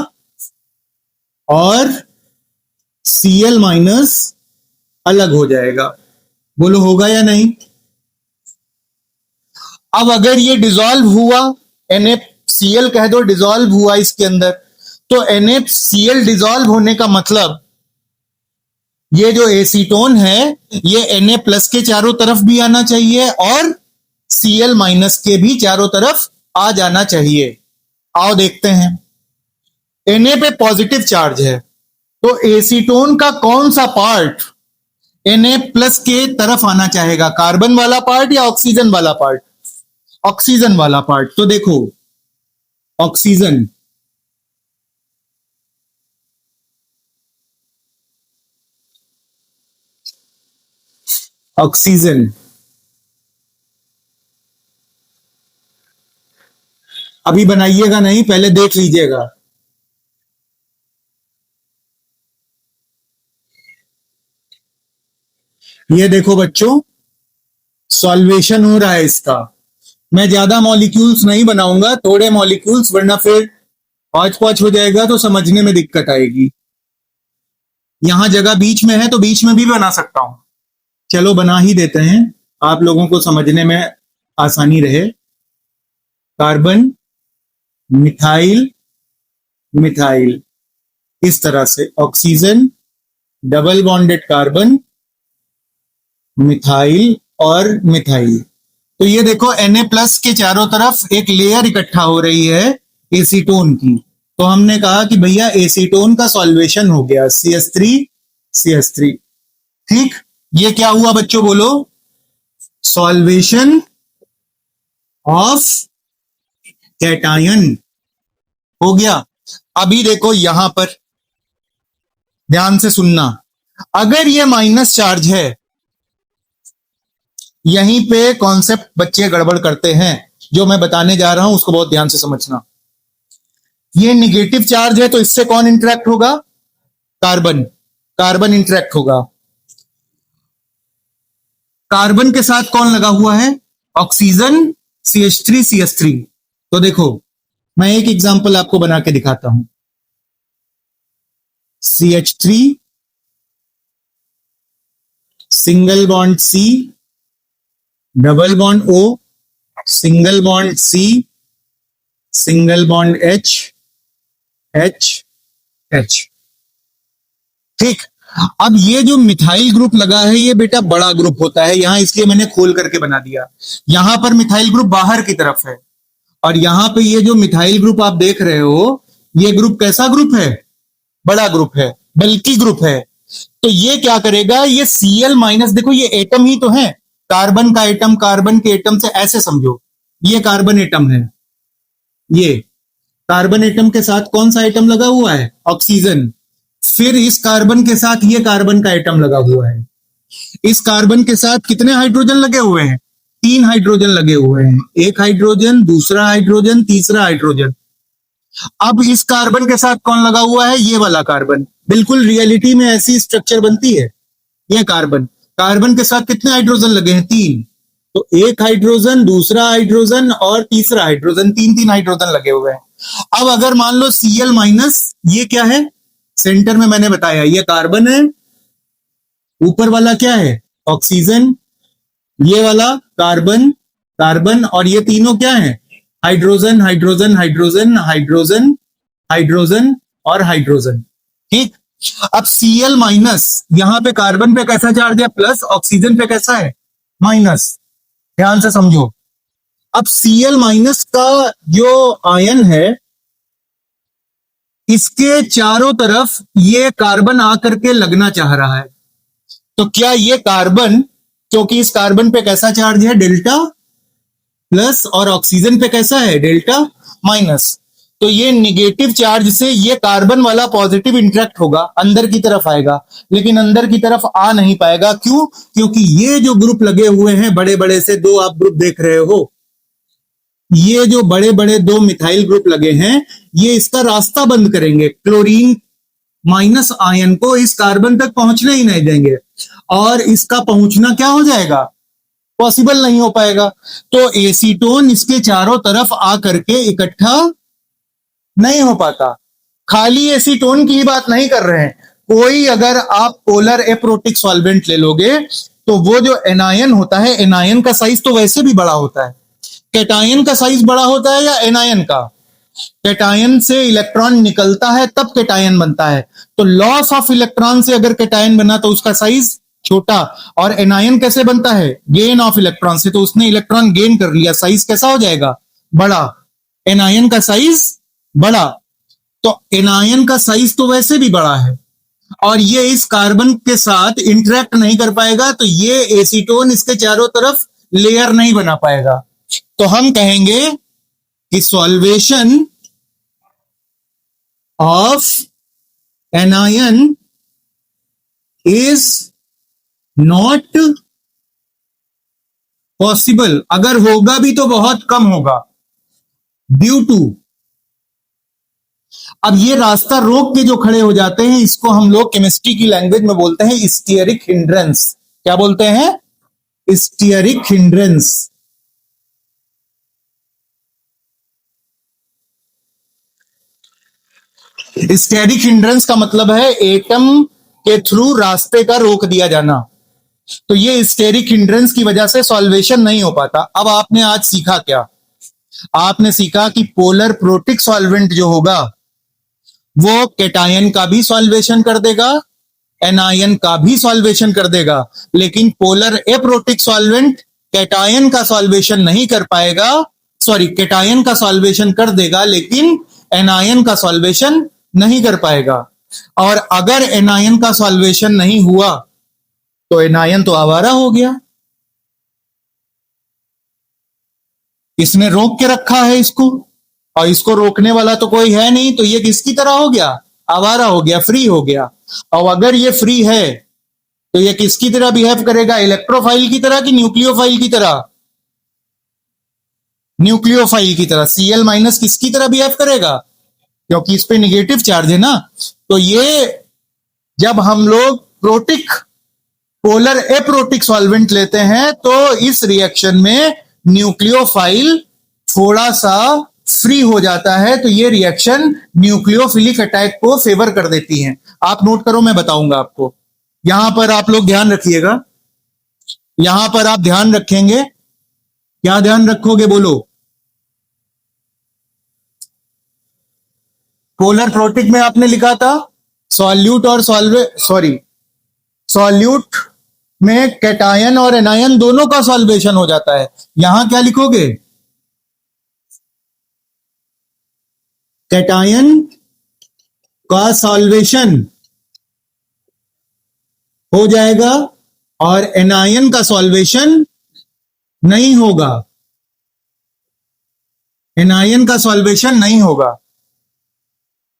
और Cl- अलग हो जाएगा। बोलो होगा या नहीं। अब अगर ये डिसॉल्व हुआ, NaCl कह दो डिसॉल्व हुआ इसके अंदर, तो NaCl डिसॉल्व होने का मतलब ये जो एसीटोन है ये Na+ के चारों तरफ भी आना चाहिए और Cl- के भी चारों तरफ आ जाना चाहिए। आओ देखते हैं, Na पे पॉजिटिव चार्ज है, तो एसीटोन का कौन सा पार्ट Na+ के तरफ आना चाहेगा, कार्बन वाला पार्ट या ऑक्सीजन वाला पार्ट, ऑक्सीजन वाला पार्ट। तो देखो ऑक्सीजन, ऑक्सीजन, अभी बनाइएगा नहीं, पहले देख लीजिएगा। ये देखो बच्चों, सॉल्वेशन हो रहा है इसका। मैं ज्यादा मॉलिक्यूल्स नहीं बनाऊंगा, थोड़े मॉलिक्यूल्स, वरना फिर हौच पौच हो जाएगा तो समझने में दिक्कत आएगी। यहां जगह बीच में है तो बीच में भी बना सकता हूं, चलो बना ही देते हैं, आप लोगों को समझने में आसानी रहे। कार्बन, मिथाइल, मिथाइल, इस तरह से oxygen, double bonded carbon, methyl और मिथाइल। तो ये देखो Na+ के चारों तरफ एक लेयर इकट्ठा हो रही है एसीटोन की, तो हमने कहा कि भैया एसीटोन का सॉल्वेशन हो गया, CH3 CH3। ठीक, ये क्या हुआ बच्चों, बोलो, सॉल्वेशन ऑफ कैटायन हो गया। अभी देखो यहां पर ध्यान से सुनना, अगर ये माइनस चार्ज है, यहीं पे कॉन्सेप्ट बच्चे गड़बड़ करते हैं, जो मैं बताने जा रहा हूं उसको बहुत ध्यान से समझना। ये निगेटिव चार्ज है तो इससे कौन इंटरेक्ट होगा, कार्बन, कार्बन इंटरेक्ट होगा। कार्बन के साथ कौन लगा हुआ है, ऑक्सीजन, CH3 CH3। तो देखो मैं एक एग्जांपल आपको बना के दिखाता हूं, CH3 single bond C, double bond O, single bond C, single bond H, H, H। ठीक, अब ये जो मिथाइल ग्रुप लगा है ये बेटा बड़ा ग्रुप होता है यहां, इसलिए मैंने खोल करके बना दिया। यहां पर मिथाइल ग्रुप बाहर की तरफ है, और यहां पे ये जो मिथाइल ग्रुप आप देख रहे हो, ये ग्रुप कैसा ग्रुप है, बड़ा ग्रुप है, बल्कि ग्रुप है। तो ये क्या करेगा, ये Cl-, देखो ये एटम ही तो है, कार्बन का एटम, कार्बन के एटम से ऐसे समझो, ये कार्बन एटम है, ये कार्बन एटम के साथ कौन सा एटम लगा हुआ है, ऑक्सीजन। फिर इस कार्बन के साथ ये कार्बन का एटम लगा हुआ है, इस कार्बन के साथ कितने हाइड्रोजन लगे हुए हैं, 3 हाइड्रोजन लगे हुए हैं, एक हाइड्रोजन, दूसरा हाइड्रोजन, तीसरा हाइड्रोजन। अब इस कार्बन के साथ कौन लगा हुआ है, ये वाला कार्बन। बिल्कुल रियलिटी में ऐसी स्ट्रक्चर बनती है, ये कार्बन, कार्बन के साथ कितने हाइड्रोजन लगे हैं? 3। तो एक हाइड्रोजन, दूसरा हाइड्रोजन और तीसरा हाइड्रोजन, 3 हाइड्रोजन लगे हुए हैं। अब अगर मान लो Cl माइनस, ये क्या है? सेंटर में मैंने बताया ये कार्बन है, ऊपर वाला क्या है? ऑक्सीजन, ये वाला कार्बन, कार्बन, और ये तीनों क्या है? Hydrogen, hydrogen, hydrogen, hydrogen, hydrogen और हाइड्रोजन। ठीक। अब Cl माइनस, यहां पे कार्बन पे कैसा चार्ज है? प्लस, ऑक्सीजन पे कैसा है? माइनस। ध्यान से समझो। अब Cl माइनस का जो आयन है, इसके चारों तरफ ये कार्बन आकर के लगना चाह रहा है। तो क्या ये कार्बन, क्योंकि इस कार्बन पे कैसा चार्ज है? डेल्टा प्लस, और ऑक्सीजन पे कैसा है? Delta minus. तो ये निगेटिव चार्ज से ये कार्बन वाला पॉजिटिव इंटरेक्ट होगा, अंदर की तरफ आएगा, लेकिन अंदर की तरफ आ नहीं पाएगा। क्यों? क्योंकि ये जो ग्रुप लगे हुए हैं बड़े बड़े से, 2 आप ग्रुप देख रहे हो, ये जो बड़े बड़े 2 मिथाइल ग्रुप लगे हैं, ये इसका रास्ता बंद करेंगे। क्लोरीन माइनस आयन को इस कार्बन तक पहुंचने ही नहीं देंगे, और इसका पहुंचना क्या हो जाएगा? पॉसिबल नहीं हो पाएगा। तो एसीटोन इसके चारों तरफ आकर के इकट्ठा नहीं हो पाता। खाली एसीटोन की ही बात नहीं कर रहे हैं, कोई अगर आप पोलर एप्रोटिक सॉल्वेंट ले लोगे, तो वो जो एनायन होता है, एनायन का साइज तो वैसे भी बड़ा होता है। कैटायन का साइज बड़ा होता है या एनायन का? कैटायन से इलेक्ट्रॉन निकलता है तब कैटायन बनता है। तो लॉस ऑफ इलेक्ट्रॉन से अगर कैटायन बना तो उसका साइज छोटा, और एनायन कैसे बनता है? गेन ऑफ इलेक्ट्रॉन से। तो उसने इलेक्ट्रॉन गेन कर लिया, साइज कैसा हो जाएगा? बड़ा। एनायन का साइज बड़ा। तो एनायन का साइज तो वैसे भी बड़ा है, और ये इस कार्बन के साथ इंटरेक्ट नहीं कर पाएगा, तो ये एसीटोन इसके चारों तरफ लेयर नहीं बना पाएगा। तो हम कहेंगे कि solvation of anion is not possible. अगर होगा भी तो बहुत कम होगा, ड्यू टू। अब ये रास्ता रोक के जो खड़े हो जाते हैं, इसको हम लोग केमिस्ट्री की लैंग्वेज में बोलते हैं स्टीयरिक हिंड्रेंस। क्या बोलते हैं? Stearic hindrance. स्टेरिक हिंड्रेंस का मतलब है एटम के थ्रू रास्ते का रोक दिया जाना। तो ये स्टेरिक हिंड्रेंस की वजह से सॉल्वेशन नहीं हो पाता। अब आपने आज सीखा क्या? आपने सीखा कि पोलर प्रोटिक सॉल्वेंट जो होगा वो कैटायन का भी सॉल्वेशन कर देगा, एनायन का भी सॉल्वेशन कर देगा, लेकिन पोलर एप्रोटिक सॉल्वेंट कैटायन का सॉल्वेशन नहीं कर पाएगा। सॉरी, कैटायन का सॉल्वेशन कर देगा लेकिन एनायन का सॉल्वेशन नहीं कर पाएगा। और अगर एनायन का सॉल्वेशन नहीं हुआ तो एनायन तो आवारा हो गया, इसने रोक के रखा है इसको, और इसको रोकने वाला तो कोई है नहीं, तो ये किसकी तरह हो गया? आवारा हो गया, फ्री हो गया। और अगर ये फ्री है तो ये किसकी तरह बिहेव करेगा? इलेक्ट्रोफाइल की तरह कि न्यूक्लियोफाइल की तरह? न्यूक्लियोफाइल की तरह। Cl माइनस किसकी तरह बिहेव करेगा? क्योंकि इस पे निगेटिव चार्ज है ना। तो ये जब हम लोग प्रोटिक, पोलर एप्रोटिक सॉल्वेंट लेते हैं, तो इस रिएक्शन में न्यूक्लियोफाइल थोड़ा सा फ्री हो जाता है, तो ये रिएक्शन न्यूक्लियोफिलिक अटैक को फेवर कर देती है। आप नोट करो, मैं बताऊंगा आपको। यहां पर आप लोग ध्यान रखिएगा, यहां पर आप ध्यान रखेंगे। क्या ध्यान रखोगे? बोलो। पोलर प्रोटिक में आपने लिखा था सॉल्यूट और सॉल्यूट में कैटायन और एनायन दोनों का सॉल्वेशन हो जाता है। यहां क्या लिखोगे? कैटायन का सॉल्वेशन हो जाएगा और एनायन का सॉल्वेशन नहीं होगा। एनायन का सॉल्वेशन नहीं होगा।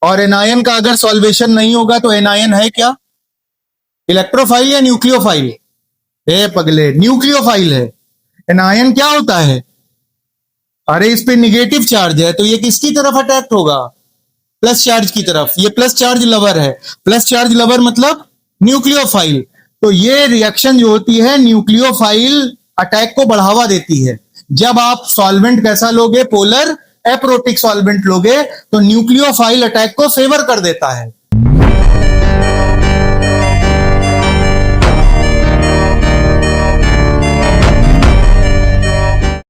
और एनायन का अगर सॉल्वेशन नहीं होगा तो एनायन है क्या? इलेक्ट्रोफाइल या न्यूक्लियोफाइल? ए पगले, न्यूक्लियोफाइल है। एनायन क्या होता है? अरे इस पे निगेटिव चार्ज है, तो ये किसकी तरफ अटैक्ट होगा? प्लस चार्ज की तरफ। ये प्लस चार्ज लवर है। प्लस चार्ज लवर मतलब न्यूक्लियोफाइल। तो ये रिएक्शन जो होती है न्यूक्लियोफाइल अटैक को बढ़ावा देती है। जब आप सॉल्वेंट कैसा लोगे, पोलर एप्रोटिक सॉल्वेंट लोगे, तो न्यूक्लियोफाइल अटैक को फेवर कर देता है।